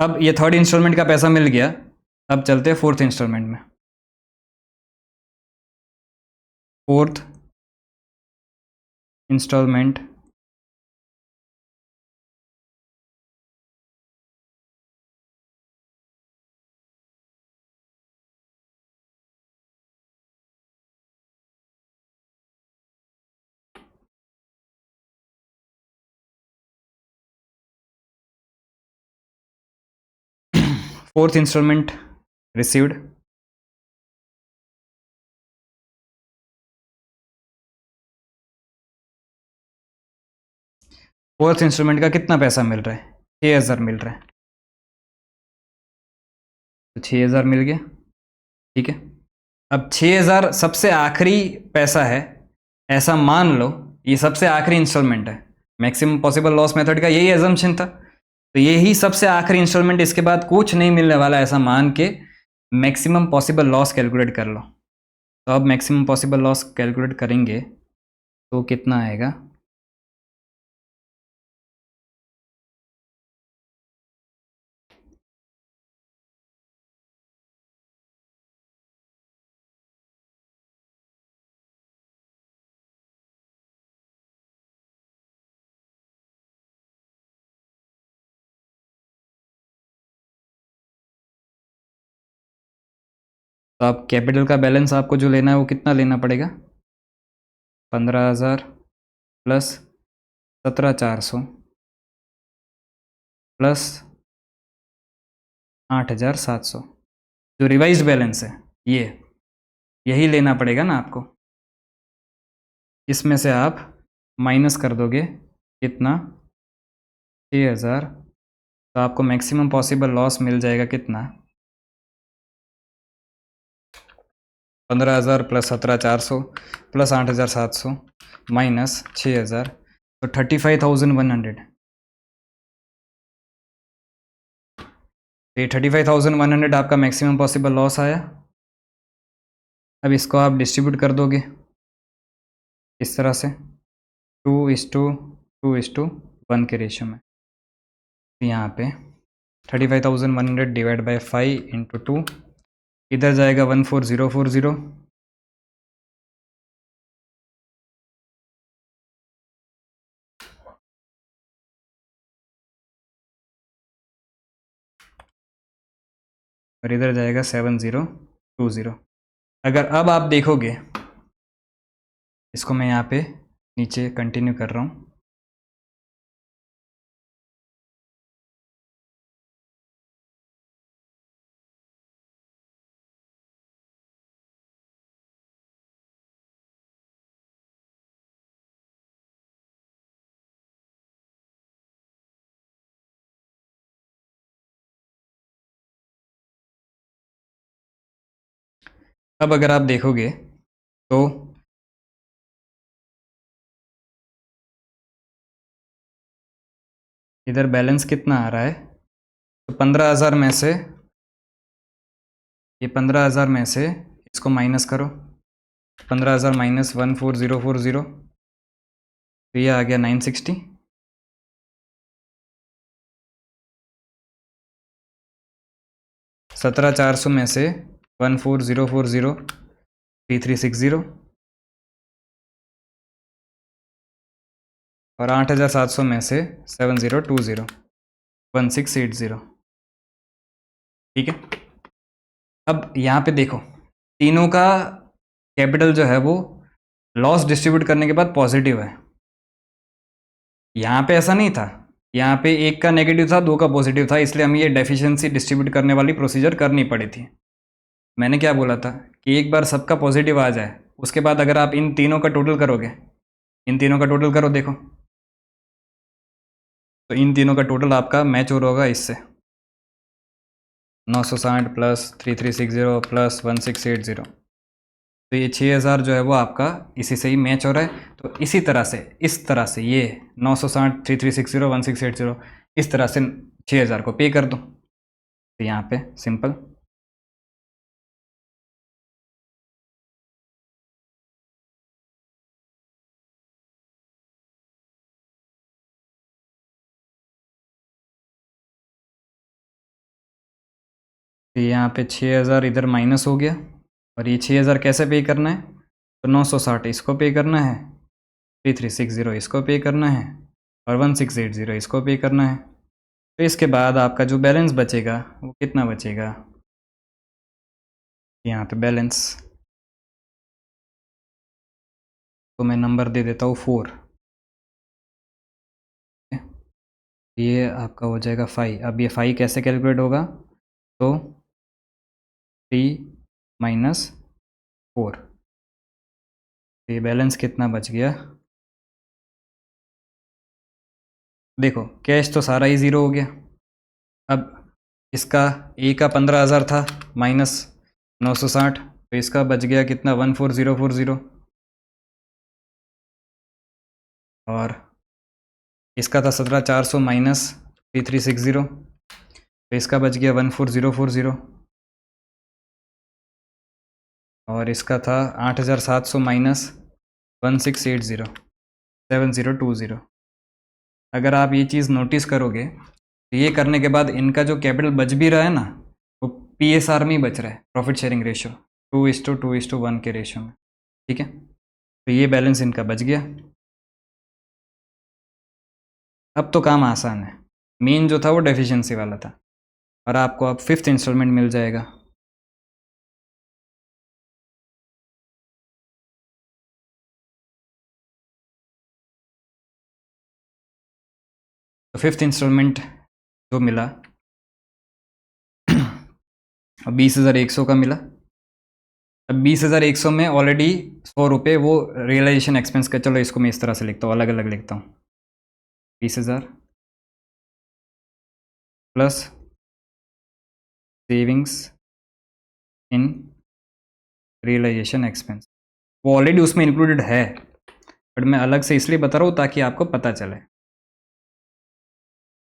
S1: अब ये थर्ड इंस्टॉलमेंट का पैसा मिल गया। अब चलते हैं फोर्थ इंस्टॉलमेंट में। Fourth instalment fourth instalment received. Fourth instalment का कितना पैसा मिल रहा है? 6,000 मिल रहा है। तो 6,000 मिल गया, ठीक है। अब 6,000 सबसे आखिरी पैसा है, ऐसा मान लो ये सबसे आखिरी इंस्टॉलमेंट है। मैक्सिमम पॉसिबल लॉस मेथड का यही एजम्पशन था, तो यही सबसे आखिरी इंस्टॉलमेंट, इसके बाद कुछ नहीं मिलने वाला ऐसा मान के मैक्सिमम पॉसिबल लॉस कैलकुलेट कर लो। तो अब मैक्सिमम पॉसिबल लॉस कैलकुलेट करेंगे तो कितना आएगा? तो अब कैपिटल का बैलेंस आपको जो लेना है वो कितना लेना पड़ेगा? 15,000 प्लस 17,400 प्लस 8,700, जो रिवाइज बैलेंस है ये, यही लेना पड़ेगा ना आपको। इसमें से आप माइनस कर दोगे कितना? 6,000। तो आपको मैक्सिमम पॉसिबल लॉस मिल जाएगा कितना? 15,000 प्लस 17,400 प्लस 8,700 माइनस 6,000, तो 35,100। ये 35,100 आपका मैक्सिमम पॉसिबल लॉस आया। अब इसको आप डिस्ट्रीब्यूट कर दोगे इस तरह से 2:2:1 के रेशियो में। यहाँ पे 35,100 डिवाइड बाई 5 इंटू 2, इधर जाएगा 14040, और इधर जाएगा 7020। अगर अब आप देखोगे, इसको मैं यहाँ पे नीचे कंटिन्यू कर रहा हूँ। अब अगर आप देखोगे तो इधर बैलेंस कितना आ रहा है? तो 15,000 में से, ये 15,000 में से इसको माइनस करो, 15,000 माइनस 14040, तो ये आ गया 960। 17,400 में से 14040 3360, और 8,700 में से 7020 1680। ठीक है। अब यहाँ पे देखो, तीनों का कैपिटल जो है वो लॉस डिस्ट्रीब्यूट करने के बाद पॉजिटिव है। यहाँ पे ऐसा नहीं था, यहाँ पे एक का नेगेटिव था, दो का पॉजिटिव था, इसलिए हमें ये डेफिशिएंसी डिस्ट्रीब्यूट करने वाली प्रोसीजर करनी पड़ी थी। मैंने क्या बोला था कि एक बार सबका पॉजिटिव आ जाए, उसके बाद अगर आप इन तीनों का टोटल करोगे, इन तीनों का टोटल करो, देखो तो इन तीनों का टोटल आपका मैच हो रहा होगा इससे, 960 प्लस 3360 प्लस 1680, तो ये 6000 जो है वो आपका इसी से ही मैच हो रहा है। तो इसी तरह से, इस तरह से ये 960 3360 1680 इस तरह से 6000 को पे कर दो। तो यहाँ पे सिंपल। तो यहाँ पे 6000 इधर माइनस हो गया, और ये 6000 कैसे पे करना है, तो 960 इसको पे करना है, 3360 इसको पे करना है, और 1680 इसको पे करना है। तो इसके बाद आपका जो बैलेंस बचेगा वो कितना बचेगा, यहाँ पे बैलेंस, तो मैं नंबर दे देता हूँ 4। ये आपका हो जाएगा 5। अब ये 5 कैसे कैलकुलेट होगा, तो 3 - 4, ये बैलेंस कितना बच गया, देखो कैश तो सारा ही ज़ीरो हो गया। अब इसका ए का 15,000 था माइनस 960, तो इसका बच गया कितना 14040, और इसका था 17,400 माइनस 3360, तो इसका बच गया 14040, और इसका था 8,700 माइनस 1680 7020। अगर आप ये चीज़ नोटिस करोगे तो ये करने के बाद इनका जो कैपिटल बच भी रहा है ना, वो PSR में ही बच रहा है, प्रॉफिट शेयरिंग रेशियो 2:2:1 के रेशियो में। ठीक है, तो ये बैलेंस इनका बच गया। अब तो काम आसान है, मेन जो था वो डेफिशिएंसी वाला था, और आपको अब 5th इंस्टॉलमेंट मिल जाएगा। तो 5th इंस्टॉलमेंट जो मिला, अब 20,100 का मिला। अब 20,100 में ऑलरेडी 100 रुपये वो रियलाइजेशन एक्सपेंस का, चलो इसको मैं इस तरह से लिखता हूँ, अलग अलग लिखता हूँ, 20,000 plus savings in realisation expense, वो ऑलरेडी उसमें इंक्लूडेड है, बट मैं अलग से इसलिए बता रहा हूँ ताकि आपको पता चले।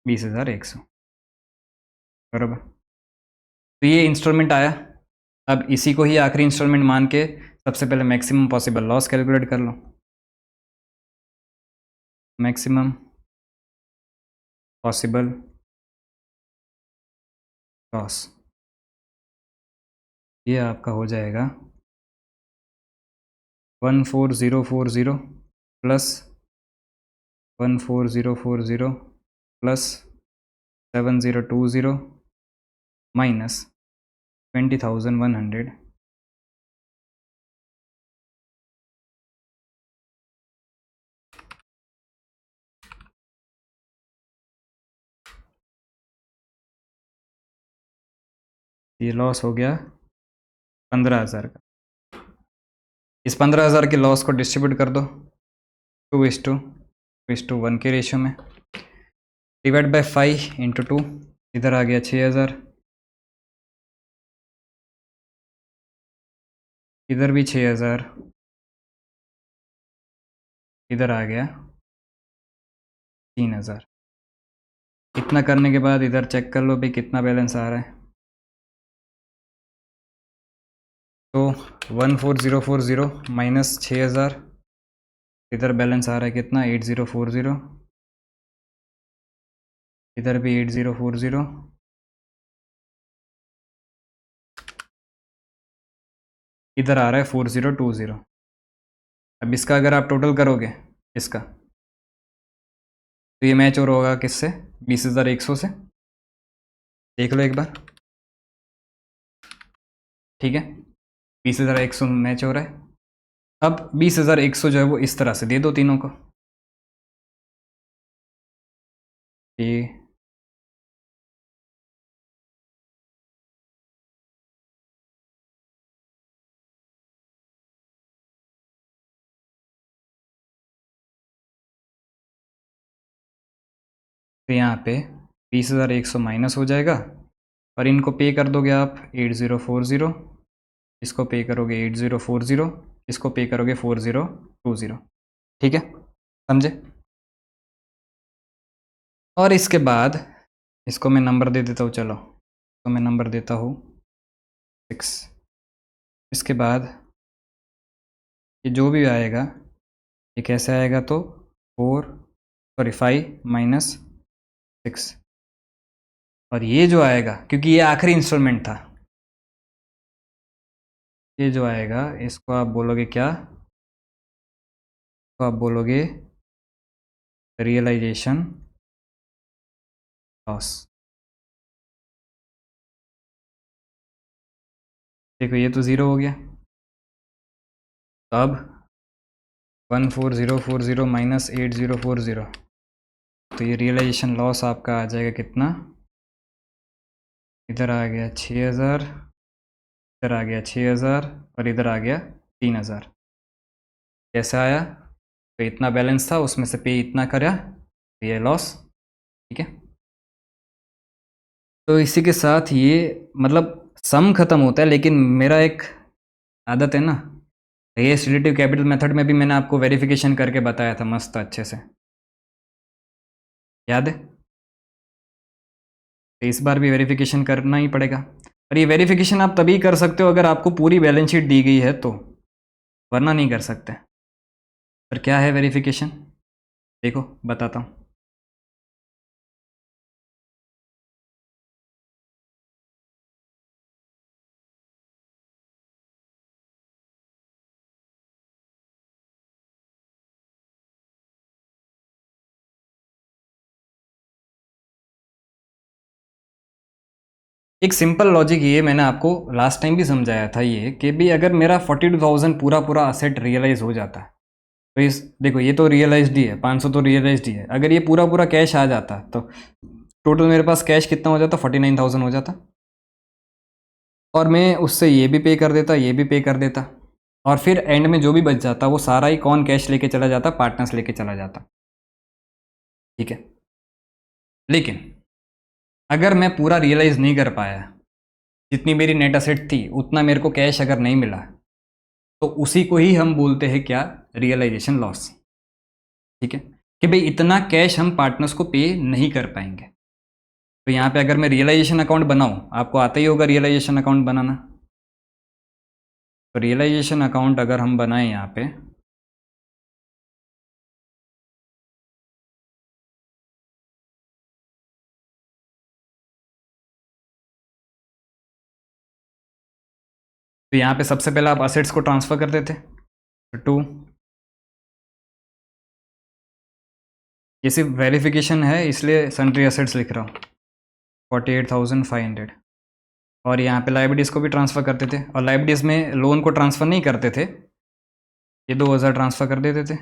S1: 20,100 बराबर। तो ये इंस्टॉलमेंट आया। अब इसी को ही आखिरी इंस्टॉलमेंट मान के सबसे पहले मैक्सिमम पॉसिबल लॉस कैलकुलेट कर लो। मैक्सिमम पॉसिबल लॉस, ये आपका हो जाएगा 14040 प्लस 14040 प्लस 7020 माइनस 20,100 ये लॉस हो गया 15,000 का। इस 15,000 के लॉस को डिस्ट्रीब्यूट कर दो 2:1 के रेशियो में, डिवाइड बाय 5 इंटू 2, इधर आ गया 6,000, इधर भी 6,000, इधर आ गया 3,000। इतना करने के बाद इधर चेक कर लो भाई कितना बैलेंस आ रहा है, तो 14040 माइनस 6,000, इधर बैलेंस आ रहा है कितना 8040, इधर भी 8040, इधर आ रहा है 4020। अब इसका अगर आप टोटल करोगे इसका, तो ये मैच और होगा किससे, 20,100 से, देख लो एक बार। ठीक है, 20,100 मैच हो रहा है। अब 20,100 जो है वो इस तरह से दे दो तीनों को, ये तो यहाँ पे 20,100 माइनस हो जाएगा, और इनको पे कर दोगे आप 8040, इसको पे करोगे 8040, इसको पे करोगे 4020। ठीक है, समझे? और इसके बाद इसको मैं नंबर दे देता हूँ, चलो तो मैं नंबर देता हूँ 6। इसके बाद ये जो भी आएगा ये कैसे आएगा, तो 5 - 6। और ये जो आएगा, क्योंकि ये आखिरी इंस्टॉलमेंट था, ये जो आएगा इसको आप बोलोगे क्या, तो आप बोलोगे रियलाइजेशन लॉस। देखो ये तो ज़ीरो हो गया, तो अब 14040 - 8040, तो ये रियलाइजेशन लॉस आपका आ जाएगा कितना, इधर आ गया 6000, इधर आ गया 6000 और इधर आ गया 3000। कैसे आया, तो इतना बैलेंस था, उसमें से पे इतना करा, तो ये लॉस। ठीक है, तो इसी के साथ ये मतलब सम ख़त्म होता है, लेकिन मेरा एक आदत है ना, ये रिलेटिव कैपिटल मेथड में भी मैंने आपको वेरिफिकेशन करके बताया था मस्त अच्छे से, याद है? तो इस बार भी वेरिफिकेशन करना ही पड़ेगा। और ये वेरिफिकेशन आप तभी कर सकते हो अगर आपको पूरी बैलेंस शीट दी गई है तो, वरना नहीं कर सकते। पर क्या है वेरिफिकेशन, देखो बताता हूँ। एक सिंपल लॉजिक ये मैंने आपको लास्ट टाइम भी समझाया था, ये कि भी अगर मेरा 42,000 पूरा पूरा असेट रियलाइज हो जाता है, तो इस देखो ये तो रियलाइज्ड ही है, 500 तो रियलाइज्ड ही है, अगर ये पूरा पूरा कैश आ जाता तो टोटल मेरे पास कैश कितना हो जाता, 49,000 हो जाता। और मैं उससे ये भी पे कर देता, ये भी पे कर देता, और फिर एंड में जो भी बच जाता वो सारा ही कौन कैश लेके चला जाता, पार्टनर्स लेके चला जाता। ठीक है, लेकिन अगर मैं पूरा रियलाइज नहीं कर पाया, जितनी मेरी नेट असेट थी उतना मेरे को कैश अगर नहीं मिला, तो उसी को ही हम बोलते हैं क्या, रियलाइजेशन लॉस। ठीक है, कि भाई इतना कैश हम पार्टनर्स को पे नहीं कर पाएंगे। तो यहाँ पे अगर मैं रियलाइजेशन अकाउंट बनाऊँ, आपको आता ही होगा रियलाइजेशन अकाउंट बनाना, तो रियलाइजेशन अकाउंट अगर हम बनाएं यहाँ पे, तो यहाँ पे सबसे पहले आप असेट्स को ट्रांसफ़र कर देते, टू, ये सिर्फ वेरिफिकेशन है इसलिए सन्ड्री असेट्स लिख रहा हूँ, 48,500। और यहाँ पे लाइबिलिटीज़ को भी ट्रांसफ़र करते थे, और लाइबिलिटीज़ में लोन को ट्रांसफ़र नहीं करते थे, ये 2,000 ट्रांसफ़र कर देते थे।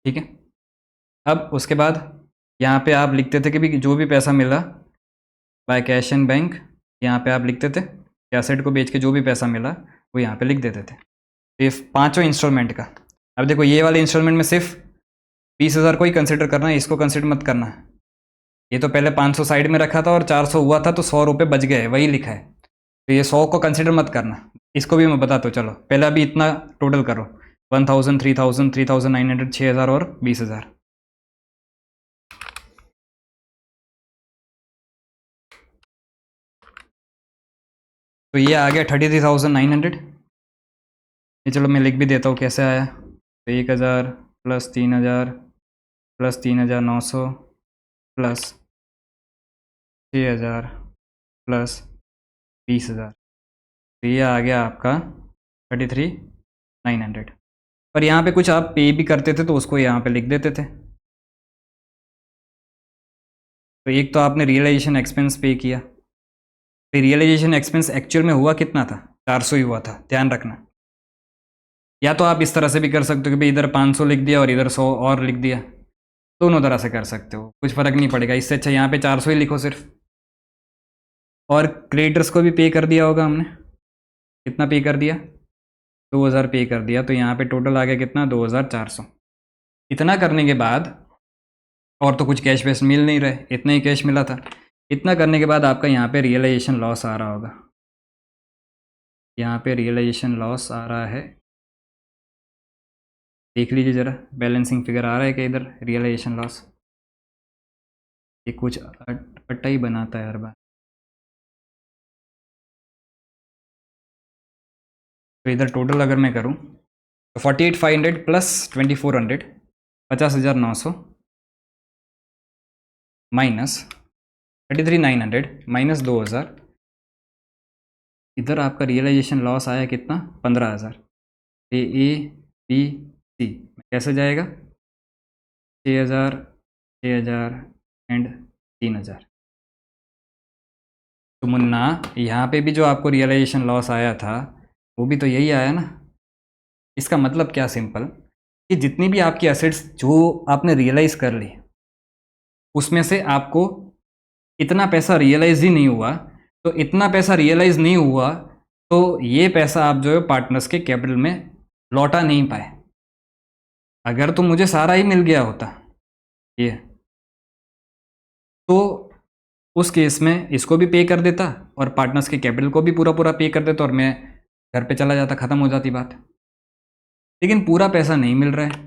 S1: ठीक है, अब उसके बाद यहाँ पे आप लिखते थे कि भी जो भी पैसा मिला बाय कैश एंड बैंक, यहाँ पे आप लिखते थे कि एसेट को बेच के जो भी पैसा मिला वो यहाँ पे लिख देते थे। तो ये पाँचों इंस्टॉलमेंट का, अब देखो ये वाले इंस्टॉलमेंट में सिर्फ 20,000 को ही कंसिडर करना है, इसको कंसिडर मत करना है। ये तो पहले 500 साइड में रखा था और 400 हुआ था, तो 100 रुपये बच गए, वही लिखा है, तो ये 100 को कंसिडर मत करना। इसको भी मैं बताता हूँ, चलो पहले अभी इतना टोटल करो, 1,000, 3,000, 3,900, 6,000 और 20,000। तो ये आ गया 33,900। ये चलो मैं लिख भी देता हूँ कैसे आया, तो 1,000 प्लस 3,000 प्लस 3,900 प्लस 6,000 प्लस 20,000, तो ये आ गया आपका 33,900। पर यहाँ पे कुछ आप पे भी करते थे तो उसको यहाँ पे लिख देते थे। तो एक तो आपने रियलाइजेशन एक्सपेंस पे किया, फिर रियलाइजेशन एक्सपेंस एक्चुअल में हुआ कितना था, 400 ही हुआ था, ध्यान रखना। या तो आप इस तरह से भी कर सकते हो कि भाई इधर 500 लिख दिया और इधर 100 और लिख दिया, दोनों तरह से कर सकते हो, कुछ फ़र्क नहीं पड़ेगा। इससे अच्छा यहाँ पे 400 ही लिखो सिर्फ। और क्रेडिटर्स को भी पे कर दिया होगा हमने, कितना पे कर दिया, 2,000 पे कर दिया, तो यहाँ पे टोटल आ गया कितना, 2,400। इतना करने के बाद और तो कुछ कैश वैश मिल नहीं रहे, इतना ही कैश मिला था, इतना करने के बाद आपका यहाँ पे रियलाइजेशन लॉस आ रहा होगा, यहाँ पे रियलाइजेशन लॉस आ रहा है, देख लीजिए ज़रा बैलेंसिंग फिगर आ रहा है कि इधर रियलाइजेशन लॉस। ये कुछ अट्टा ही बनाता है हर बार। तो इधर टोटल अगर मैं करूँ तो 48,500 प्लस 2,400, 50,900 माइनस 33,900 माइनस 2,000, इधर आपका रियलाइजेशन लॉस आया कितना, 15,000। ए बी सी कैसे जाएगा, 6,000, 6,000 एंड 3,000। तो मुन्ना यहाँ पे भी जो आपको रियलाइजेशन लॉस आया था वो भी तो यही आया ना। इसका मतलब क्या, सिंपल, कि जितनी भी आपकी एसेट्स जो आपने रियलाइज कर ली उसमें से आपको इतना पैसा रियलाइज ही नहीं हुआ, तो इतना पैसा रियलाइज नहीं हुआ तो ये पैसा आप जो है पार्टनर्स के कैपिटल में लौटा नहीं पाए। अगर तो मुझे सारा ही मिल गया होता ये, तो उस केस में इसको भी पे कर देता और पार्टनर्स के कैपिटल को भी पूरा पूरा पे कर देता और मैं घर पे चला जाता, ख़त्म हो जाती बात। लेकिन पूरा पैसा नहीं मिल रहा है,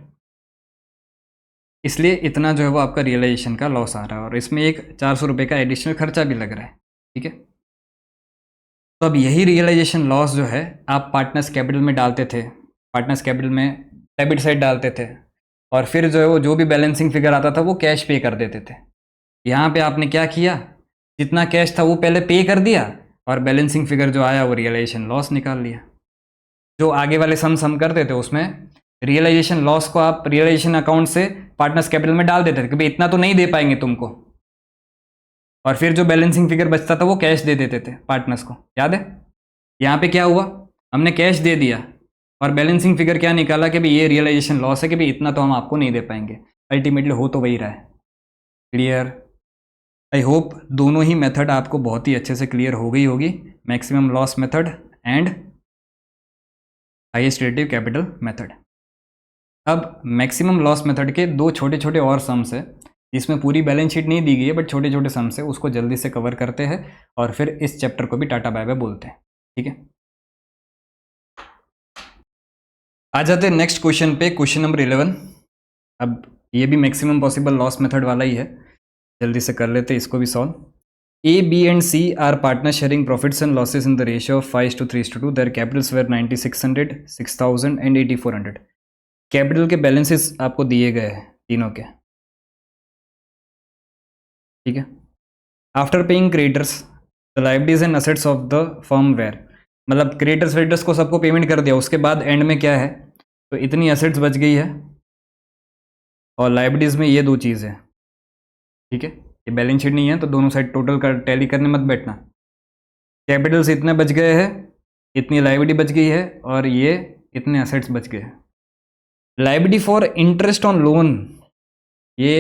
S1: इसलिए इतना जो है वो आपका रियलाइजेशन का लॉस आ रहा है और इसमें एक 400 रुपये का एडिशनल खर्चा भी लग रहा है। ठीक है, तो अब यही रियलाइजेशन लॉस जो है आप पार्टनर्स कैपिटल में डालते थे, पार्टनर्स कैपिटल में डेबिट साइड डालते थे और फिर जो है वो जो भी बैलेंसिंग फिगर आता था वो कैश पे कर देते थे। यहाँ पे आपने क्या किया, जितना कैश था वो पहले पे कर दिया और बैलेंसिंग फिगर जो आया वो रियलाइजेशन लॉस निकाल लिया। जो आगे वाले सम करते थे उसमें रियलाइजेशन लॉस को आप रियलाइजेशन अकाउंट से पार्टनर्स कैपिटल में डाल देते थे कि भाई इतना तो नहीं दे पाएंगे तुमको, और फिर जो बैलेंसिंग फिगर बचता था वो कैश दे देते थे पार्टनर्स को। याद है, यहाँ पे क्या हुआ, हमने कैश दे दिया और बैलेंसिंग फिगर क्या निकाला कि भाई ये रियलाइजेशन लॉस है कि भाई इतना तो हम आपको नहीं दे पाएंगे। अल्टीमेटली हो तो वही रहा है। क्लियर, आई होप दोनों ही मेथड आपको बहुत ही अच्छे से क्लियर हो गई होगी, maximum loss method and highest relative capital method. अब मैक्सिमम लॉस मेथड के दो छोटे छोटे और सम्स है जिसमें पूरी बैलेंस शीट नहीं दी गई है बट छोटे छोटे सम्स है, उसको जल्दी से कवर करते हैं और फिर इस चैप्टर को भी टाटा बाय बाय बोलते हैं। ठीक है, आ जाते हैं नेक्स्ट क्वेश्चन पे, क्वेश्चन नंबर 11। अब ये भी मैक्सिमम पॉसिबल लॉस मेथड वाला ही है, जल्दी से कर लेते हैं इसको भी solve. A, B and C are partners sharing profits and losses in the ratio of 5:3:2. Their capitals were 9,600, 6,000 and 8,400. Capital के बैलेंसेस आपको दिए गए हैं तीनों के। ठीक है, after paying creditors the liabilities and assets of the firm were, मतलब क्रेडिटर्स वेडिटर्स को सबको पेमेंट कर दिया, उसके बाद एंड में क्या है, तो इतनी असेट्स बच गई है और लायबिलिटीज में ये दो चीज़ है। ठीक है, ये बैलेंस शीट नहीं है तो दोनों साइड टोटल कर टैली करने मत बैठना। कैपिटल्स इतने बच गए हैं, इतनी लायबिलिटी बच गई है और ये इतने असेट्स बच गए हैं। Liability for interest on loan, ये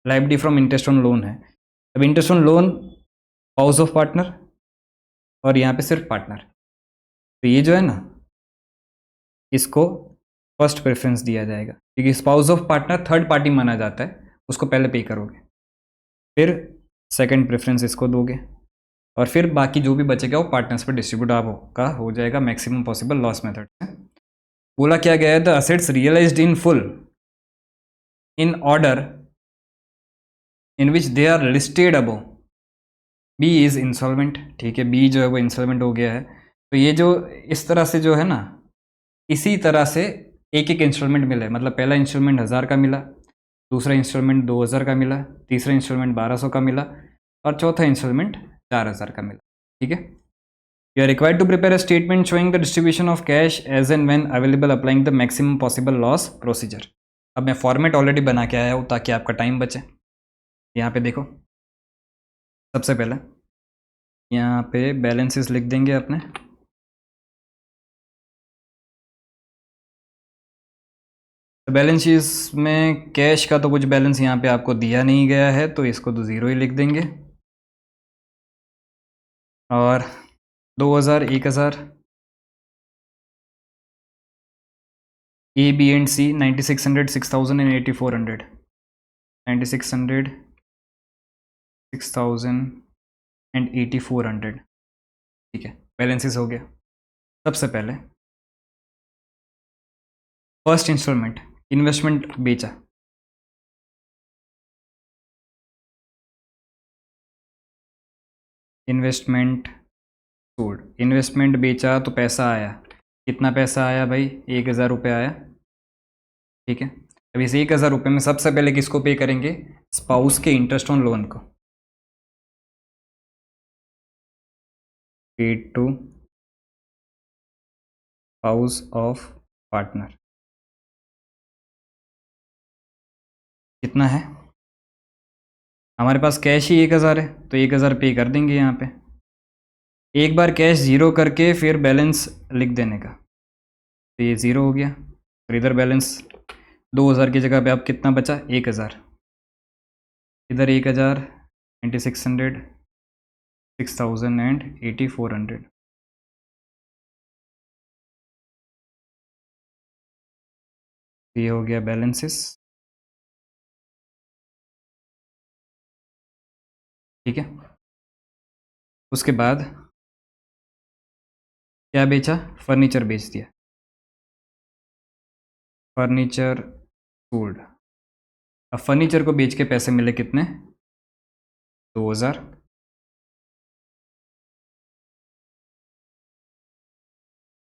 S1: liability from interest on loan है। अब interest on loan house of partner और यहाँ पे सिर्फ पार्टनर, तो ये जो है ना इसको फर्स्ट प्रेफरेंस दिया जाएगा क्योंकि spouse of partner third party माना जाता है, उसको पहले पे करोगे, फिर सेकंड प्रेफरेंस इसको दोगे और फिर बाकी जो भी बचेगा वो पार्टनर्स पर डिस्ट्रीब्यूट आपका हो जाएगा मैक्सिमम पॉसिबल लॉस मेथड से। बोला क्या गया है, the assets realised in full in order in which they are listed above, B is insolvent. ठीक है, बी जो है वो इंसॉल्वेंट हो गया है, तो ये जो इस तरह से जो है ना, इसी तरह से एक एक इंस्टॉलमेंट मिला है, मतलब पहला इंस्टॉलमेंट 1000 का मिला, दूसरा इंस्टॉलमेंट 2000 का मिला, तीसरा इंस्टॉलमेंट 1200 का मिला और चौथा इंस्टॉलमेंट 4000 का मिला। ठीक है, you are required to prepare a statement showing the distribution of cash as and when available applying the maximum possible loss procedure. अब मैं फॉर्मेट ऑलरेडी बना के आया हूँ ताकि आपका टाइम बचे। यहाँ पे देखो, सबसे पहले यहाँ पे बैलेंसेस लिख देंगे अपने, बैलेंस शीट में कैश का तो कुछ बैलेंस यहाँ पे आपको दिया नहीं गया है तो इसको तो ज़ीरो ही लिख देंगे और 2000, 1000, A B and C 9600, 6000 and 8400, 9600, 6000 and 8400। ठीक है, बैलेंसेस हो गया। सबसे पहले फर्स्ट इंस्टॉलमेंट, इन्वेस्टमेंट बेचा, इन्वेस्टमेंट सोल्ड, इन्वेस्टमेंट बेचा तो पैसा आया। कितना पैसा आया भाई? 1000 रुपये आया। ठीक है, अब इस 1000 रुपये में सबसे पहले किसको पे करेंगे? स्पाउस के इंटरेस्ट ऑन लोन को। Paid to spouse of partner. कितना है? हमारे पास कैश ही 1000 है, तो 1000 पे कर देंगे यहाँ पे। एक बार कैश ज़ीरो करके फिर बैलेंस लिख देने का, तो ये ज़ीरो हो गया। और इधर बैलेंस 2000 की जगह पे अब कितना बचा? 1000। इधर 1000, 9600, 6000 एंड 8400। ये हो गया बैलेंसेस। ठीक है, उसके बाद क्या बेचा? फर्नीचर बेच दिया, फर्नीचर सोल्ड। अब फर्नीचर को बेच के पैसे मिले कितने? 2000।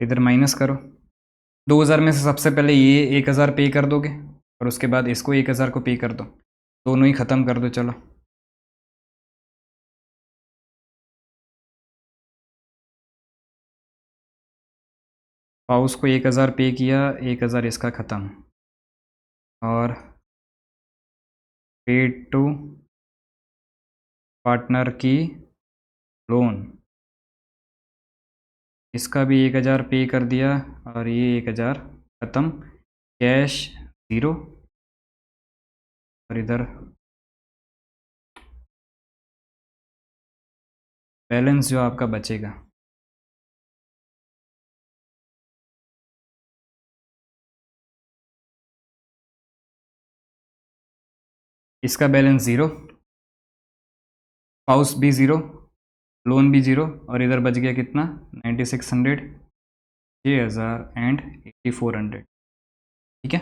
S1: इधर माइनस करो, 2000 में से सबसे पहले ये 1000 पे कर दोगे और उसके बाद इसको 1000 को पे कर दो, दोनों ही ख़त्म कर दो। चलो, पाउस को 1000 पे किया, 1000 इसका ख़त्म, और पेड टू पार्टनर की लोन, इसका भी 1000 पे कर दिया और ये 1000 ख़त्म। कैश ज़ीरो, और इधर बैलेंस जो आपका बचेगा, इसका बैलेंस ज़ीरो, पाउस भी ज़ीरो, लोन भी ज़ीरो, और इधर बच गया कितना? 9600, 6000 एंड 8400। ठीक है,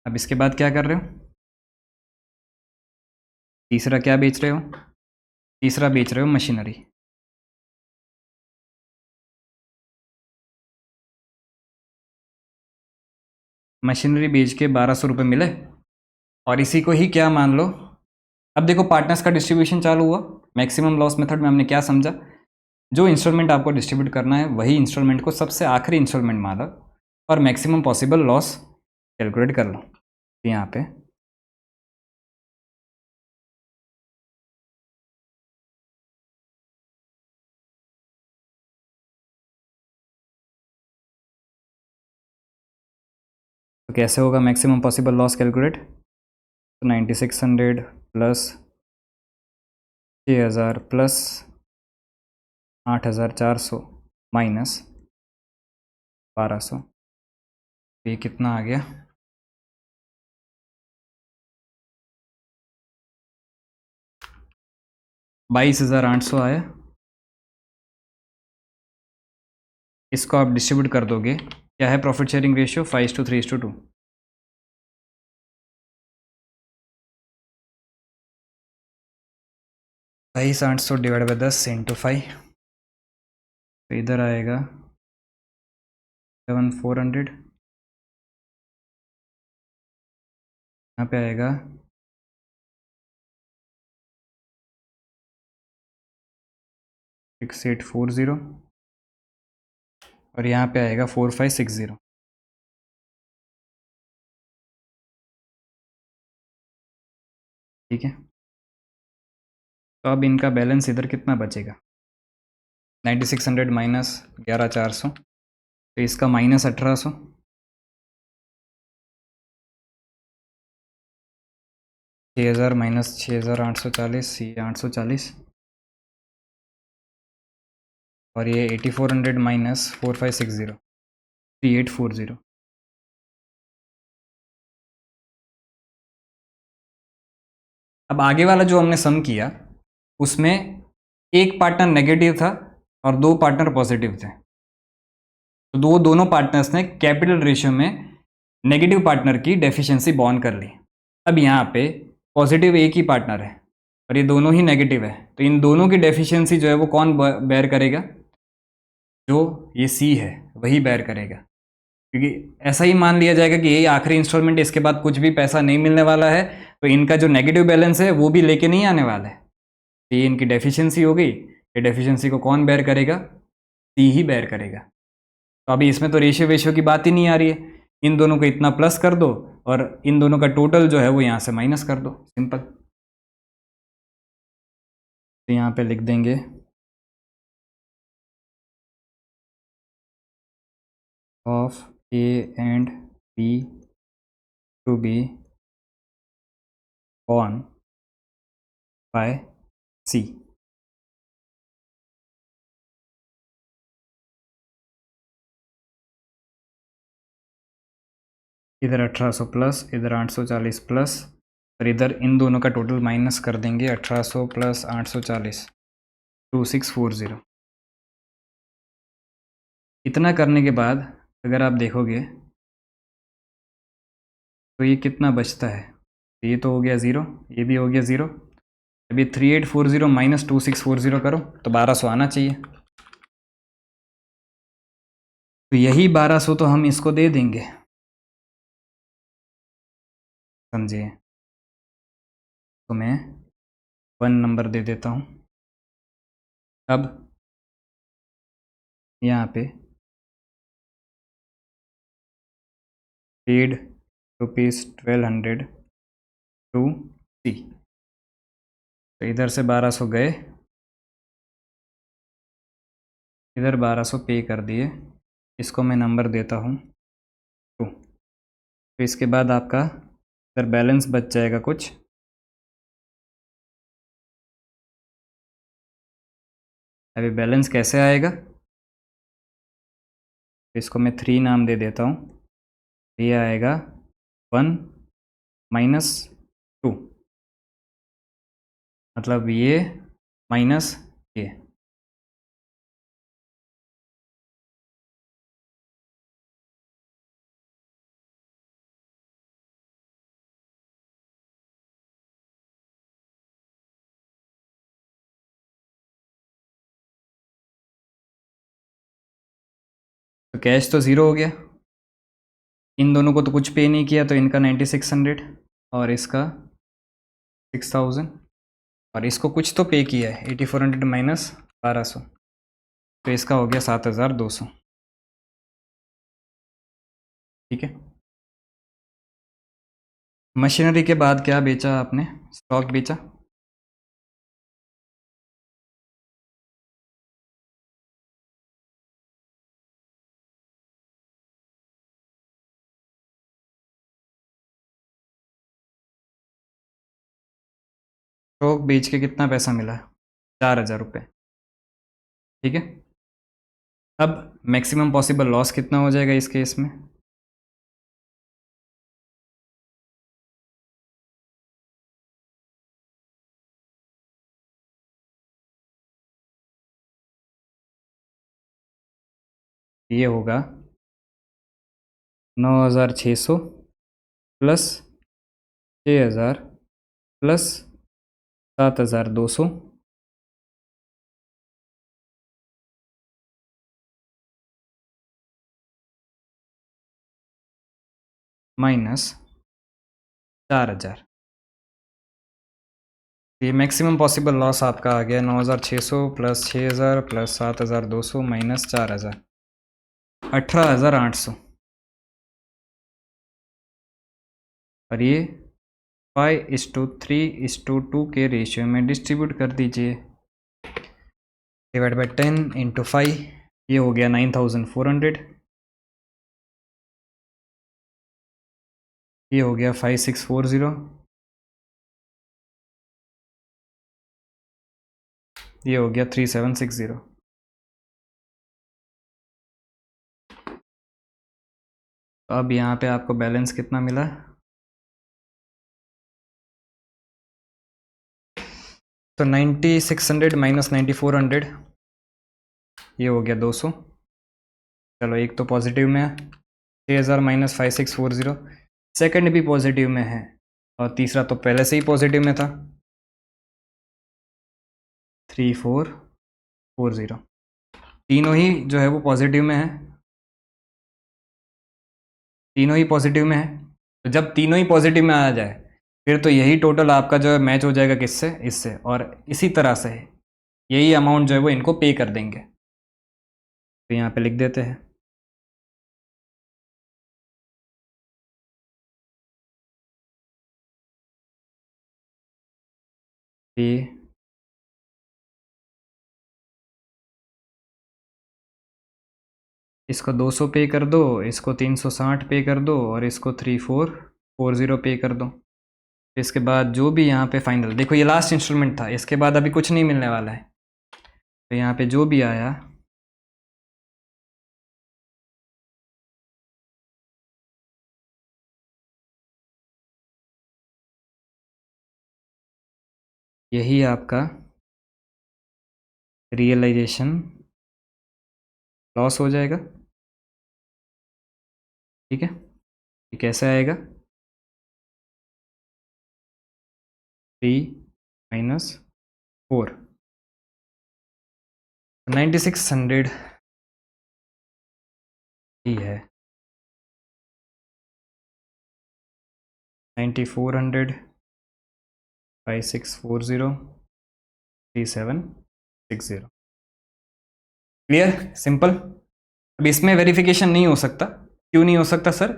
S1: अब इसके बाद क्या कर रहे हो? तीसरा क्या बेच रहे हो? तीसरा बेच रहे हो मशीनरी। मशीनरी बेच के 1200 रुपये मिले, और इसी को ही क्या मान लो, अब देखो पार्टनर्स का डिस्ट्रीब्यूशन चालू हुआ। मैक्सिमम लॉस मेथड में हमने क्या समझा? जो इंस्टॉलमेंट आपको डिस्ट्रीब्यूट करना है वही इंस्टॉलमेंट को सबसे आखिरी इंस्टॉलमेंट माना और मैक्सिमम पॉसिबल लॉस कैलकुलेट कर लो। तो यहाँ पे तो कैसे होगा मैक्सिमम पॉसिबल लॉस कैलकुलेट? तो 9600 प्लस 6000 प्लस 8400 माइनस 1200, ये कितना आ गया? 22800 आया। इसको आप डिस्ट्रीब्यूट कर दोगे, क्या है profit sharing ratio? 5:3:2। 22800 divide by 10 into 5, तो इधर आएगा 7400, यहाँ पे आएगा 6840, और यहाँ पे आएगा 4560। ठीक है, तो अब इनका बैलेंस इधर कितना बचेगा? 9600 माइनस 11400, तो इसका माइनस 1800, 6000 माइनस 6840, ये 840, और ये 8400 माइनस 4560, 3840। अब आगे वाला जो हमने सम किया उसमें एक पार्टनर नेगेटिव था और दो पार्टनर पॉजिटिव थे, तो दोनों पार्टनर्स ने कैपिटल रेशियो में नेगेटिव पार्टनर की डेफिशिएंसी बॉर्न कर ली। अब यहाँ पे पॉजिटिव एक ही पार्टनर है और ये दोनों ही नेगेटिव है, तो इन दोनों की डेफिशिएंसी जो है वो कौन बेयर करेगा? जो ये सी है वही बेयर करेगा, क्योंकि ऐसा ही मान लिया जाएगा कि यही आखिरी इंस्टॉलमेंट, इसके बाद कुछ भी पैसा नहीं मिलने वाला है, तो इनका जो नेगेटिव बैलेंस है वो भी लेके नहीं आने वाला है। तो ये इनकी डेफिशिएंसी हो गई, ये डेफिशिएंसी को कौन बेयर करेगा? सी ही बेयर करेगा। तो अभी इसमें तो रेशियो वेशियो की बात ही नहीं आ रही है, इन दोनों को इतना प्लस कर दो और इन दोनों का टोटल जो है वो यहाँ से माइनस कर दो, सिंपल। तो यहाँ पे लिख देंगे of A and B to B on by C. इधर 1800 प्लस, इधर 840 प्लस, और इधर इन दोनों का टोटल माइनस कर देंगे, 1800 प्लस 840, 2640। इतना करने के बाद अगर आप देखोगे तो ये कितना बचता है? तो ये तो हो गया ज़ीरो, ये भी हो गया ज़ीरो। अभी 3840 माइनस 2640 करो तो 1200 आना चाहिए। तो यही 1200 तो हम इसको दे देंगे, समझिए। तो मैं 1 नंबर दे देता हूँ। अब यहाँ पे पेड ₹1200 टू सी, तो इधर से 1200 गए, इधर 1200 पे कर दिए, इसको मैं नंबर देता हूँ 2। तो इसके बाद आपका इधर बैलेंस बच जाएगा कुछ, अभी बैलेंस कैसे आएगा? इसको मैं 3 नाम दे देता हूँ, ये आएगा 1 माइनस 2, मतलब ये माइनस ये। तो कैश तो ज़ीरो हो गया, इन दोनों को तो कुछ पे नहीं किया, तो इनका 9600 और इसका 6000, और इसको कुछ तो पे किया है, 8400 माइनस 1200, तो इसका हो गया 7200। ठीक है। मशीनरी के बाद क्या बेचा आपने? स्टॉक बेचा। स्टॉक बेच के कितना पैसा मिला? 4000 रुपये। ठीक है। अब मैक्सिमम पॉसिबल लॉस कितना हो जाएगा इस केस में? ये होगा 9600 प्लस 6000 प्लस 7200 माइनस 4000। ये मैक्सिमम पॉसिबल लॉस आपका आ गया 9600 प्लस 6000 प्लस 7200 माइनस 4000, 18800। और ये 5:3:2 के रेशियो में डिस्ट्रीब्यूट कर दीजिए, डिवाइड बाई 10 इंटू 5, ये हो गया 9400, ये हो गया 5640, ये हो गया 3760। तो अब यहाँ पे आपको बैलेंस कितना मिला? तो 9600 माइनस 9400 ये हो गया 200। चलो एक तो पॉजिटिव में है, 6000 माइनस 5640 सेकेंड भी पॉजिटिव में है, और तीसरा तो पहले से ही पॉजिटिव में था 3440। तीनों ही जो है वो पॉजिटिव में है, तीनों ही पॉजिटिव में है। तो जब तीनों ही पॉजिटिव में आ जाए फिर तो यही टोटल आपका जो है मैच हो जाएगा किससे, इससे, और इसी तरह से यही अमाउंट जो है वो इनको पे कर देंगे। तो यहाँ पे लिख देते हैं पे, इसको 200 पे कर दो, इसको 360 पे कर दो, और इसको 3440 पे कर दो। इसके बाद जो भी यहाँ पे फाइनल, देखो ये लास्ट इंस्टॉलमेंट था, इसके बाद अभी कुछ नहीं मिलने वाला है। तो यहाँ पे जो भी आया यही आपका रियलाइजेशन लॉस हो जाएगा। ठीक है, ये कैसे आएगा, 3 - 4, 9600 ही है, 9400 5640 3760। Clear, simple. अब इसमें वेरिफिकेशन नहीं हो सकता, क्यों नहीं हो सकता सर?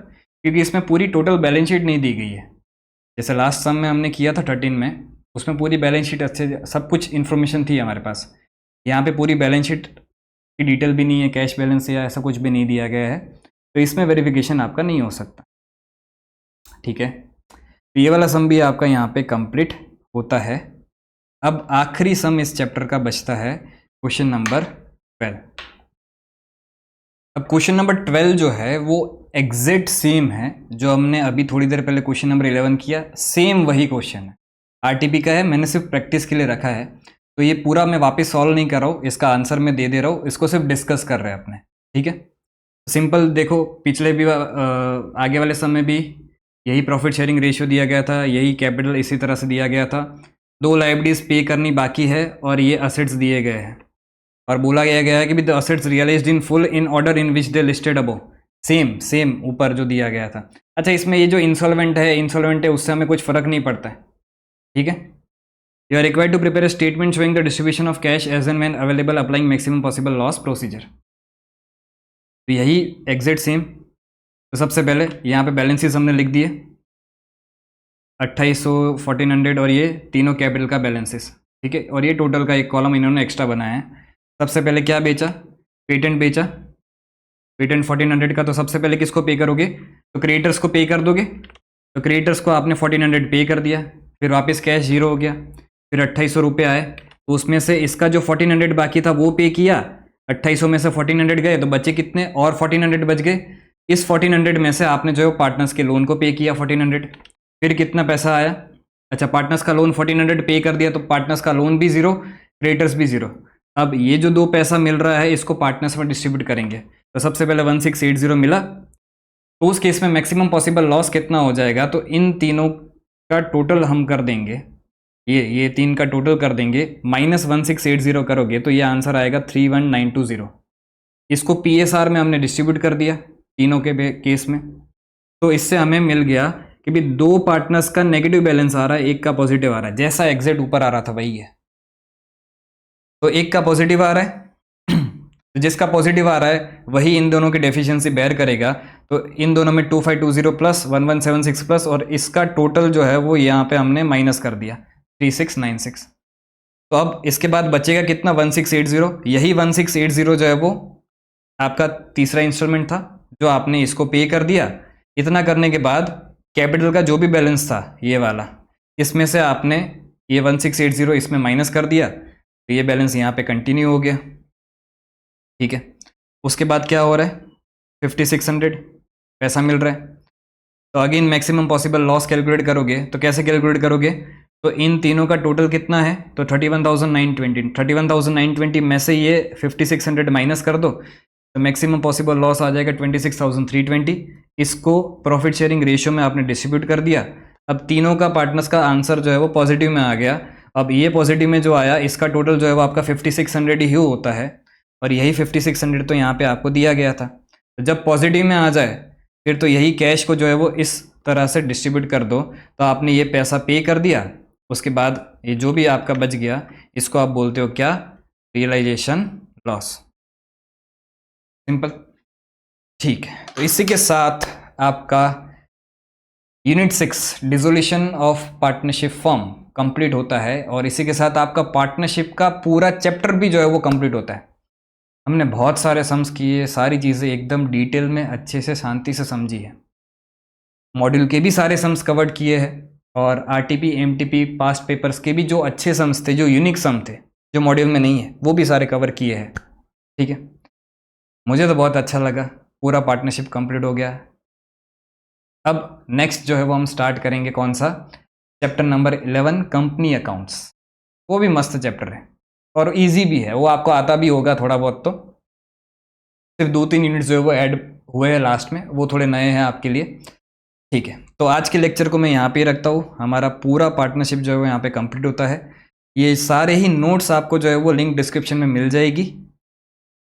S1: क्योंकि इसमें पूरी टोटल बैलेंस शीट नहीं दी गई है। जैसे लास्ट सम में हमने किया था 13 में, उसमें पूरी बैलेंस शीट अच्छे सब कुछ इन्फॉर्मेशन थी हमारे पास। यहाँ पे पूरी बैलेंस शीट की डिटेल भी नहीं है, कैश बैलेंस या ऐसा कुछ भी नहीं दिया गया है, तो इसमें वेरिफिकेशन आपका नहीं हो सकता। ठीक है, तो ये वाला सम भी आपका यहाँ पे कंप्लीट होता है। अब आखिरी सम इस चैप्टर का बचता है क्वेश्चन नंबर 12। अब क्वेश्चन नंबर 12 जो है वो एग्जैक्ट सेम है जो हमने अभी थोड़ी देर पहले क्वेश्चन नंबर 11 किया, सेम वही क्वेश्चन है। आरटीपी का है, मैंने सिर्फ प्रैक्टिस के लिए रखा है, तो ये पूरा मैं वापस सॉल्व नहीं कर रहा हूँ, इसका आंसर मैं दे रहा हूँ, इसको सिर्फ डिस्कस कर रहे हैं अपने। ठीक है, सिंपल देखो, पिछले भी आगे वाले सम में भी यही प्रॉफिट शेयरिंग रेशियो दिया गया था, यही कैपिटल इसी तरह से दिया गया था, 2 लायबिलिटीज पे करनी बाकी है और ये असेट्स दिए गए हैं, और बोला गया है कि the assets realised in full in order in which they listed above. Same same ऊपर जो दिया गया था। अच्छा, इसमें ये जो इंसॉल्वेंट है उससे हमें कुछ फर्क नहीं पड़ता है। ठीक है, you are required to prepare a statement showing the distribution of cash as and when available applying maximum possible loss procedure. तो यही एग्जैक्ट सेम। तो सबसे पहले यहाँ पे बैलेंसेस हमने लिख दिए, 2800 1400 और ये तीनों कैपिटल का बैलेंसेस। ठीक है, और ये टोटल का एक कॉलम इन्होंने एक्स्ट्रा बनाया है। सबसे पहले क्या बेचा, पेटेंट बेचा, पेटेंट 1400 का। तो सबसे पहले किसको पे करोगे, तो क्रिएटर्स को पे कर दोगे। तो क्रिएटर्स को आपने 1400 पे कर दिया, फिर वापस कैश जीरो हो गया, फिर 2800 रुपये आए, तो उसमें से इसका जो 1400 बाकी था वो पे किया, 2800 में से 1400 गए तो बचे कितने, और 1400 बच गए। इस 1400 में से आपने जो है पार्टनर्स के लोन को पे किया 1400, फिर कितना पैसा आया, अच्छा पार्टनर्स का लोन 1400 पे कर दिया, तो पार्टनर्स का लोन भी जीरो, क्रिएटर्स भी जीरो। अब ये जो 2 पैसा मिल रहा है इसको पार्टनर्स में डिस्ट्रीब्यूट करेंगे। तो सबसे पहले 1680 मिला, तो उस केस में मैक्सिमम पॉसिबल लॉस कितना हो जाएगा, तो इन तीनों का टोटल हम कर देंगे, ये 3 का टोटल कर देंगे, -1680 करोगे तो ये आंसर आएगा 31920। इसको PSR में हमने डिस्ट्रीब्यूट कर दिया तीनों के केस में। तो इससे हमें मिल गया कि भी 2 पार्टनर्स का नेगेटिव बैलेंस आ रहा है, एक का पॉजिटिव आ रहा है, जैसा एग्जैक्ट ऊपर आ रहा था वही है। तो एक का पॉजिटिव आ रहा है, तो जिसका पॉजिटिव आ रहा है वही इन दोनों की डेफिशिएंसी बेयर करेगा। तो इन दोनों में 2520 प्लस 1176 प्लस, और इसका टोटल जो है वो यहाँ पे हमने माइनस कर दिया 3696। तो अब इसके बाद बचेगा कितना, 1680। यही 1680 जो है वो आपका तीसरा इंस्टॉलमेंट था जो आपने इसको पे कर दिया। इतना करने के बाद कैपिटल का जो भी बैलेंस था ये वाला, इसमें से आपने ये 1680 इसमें माइनस कर दिया, तो ये बैलेंस यहाँ पे कंटिन्यू हो गया। ठीक है, उसके बाद क्या हो रहा है, 5600 पैसा मिल रहा है। तो again maximum possible loss calculate करोगे, तो कैसे कैलकुलेट करोगे, तो इन तीनों का टोटल कितना है, तो 31,920। 31,920 में से ये 5600 माइनस कर दो तो मैक्सिमम पॉसिबल लॉस आ जाएगा 26,320। इसको प्रॉफिट शेयरिंग रेशियो में आपने डिस्ट्रीब्यूट कर दिया। अब तीनों का पार्टनर्स का आंसर जो है वो पॉजिटिव में आ गया। अब ये पॉजिटिव में जो आया इसका टोटल जो है वो आपका 5600 ही होता है, और यही 5600 तो यहाँ पे आपको दिया गया था। तो जब पॉजिटिव में आ जाए फिर तो यही कैश को जो है वो इस तरह से डिस्ट्रीब्यूट कर दो, तो आपने ये पैसा पे कर दिया। उसके बाद ये जो भी आपका बच गया इसको आप बोलते हो क्या, रियलाइजेशन लॉस। सिंपल, ठीक है। तो इसी के साथ आपका unit 6 dissolution of partnership form complete होता है, और इसी के साथ आपका पार्टनरशिप का पूरा चैप्टर भी जो है वो कंप्लीट होता है। हमने बहुत सारे सम्स किए, सारी चीज़ें एकदम डिटेल में अच्छे से शांति से समझी है। मॉड्यूल के भी सारे सम्स कवर्ड किए हैं, और आरटीपी एमटीपी पास्ट पेपर्स के भी जो अच्छे सम्स थे, जो यूनिक सम थे, जो मॉड्यूल में नहीं है, वो भी सारे कवर किए हैं। ठीक है, मुझे तो बहुत अच्छा लगा, पूरा पार्टनरशिप कंप्लीट हो गया। अब नेक्स्ट जो है वो हम स्टार्ट करेंगे कौन सा, चैप्टर नंबर 11 कंपनी अकाउंट्स। वो भी मस्त चैप्टर है और इजी भी है, वो आपको आता भी होगा थोड़ा बहुत। तो सिर्फ 2-3 यूनिट्स जो है वो ऐड हुए हैं लास्ट में, वो थोड़े नए हैं आपके लिए। ठीक है, तो आज के लेक्चर को मैं यहाँ पे ही रखता हूँ। हमारा पूरा पार्टनरशिप जो है वो यहाँ पे कंप्लीट होता है। ये सारे ही नोट्स आपको जो है वो लिंक डिस्क्रिप्शन में मिल जाएगी।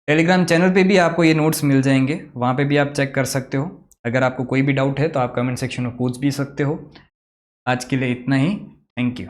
S1: टेलीग्राम चैनल पे भी आपको ये नोट्स मिल जाएंगे, वहाँ पे भी आप चेक कर सकते हो। अगर आपको कोई भी डाउट है तो आप कमेंट सेक्शन में पूछ भी सकते हो। आज के लिए इतना ही, थैंक यू।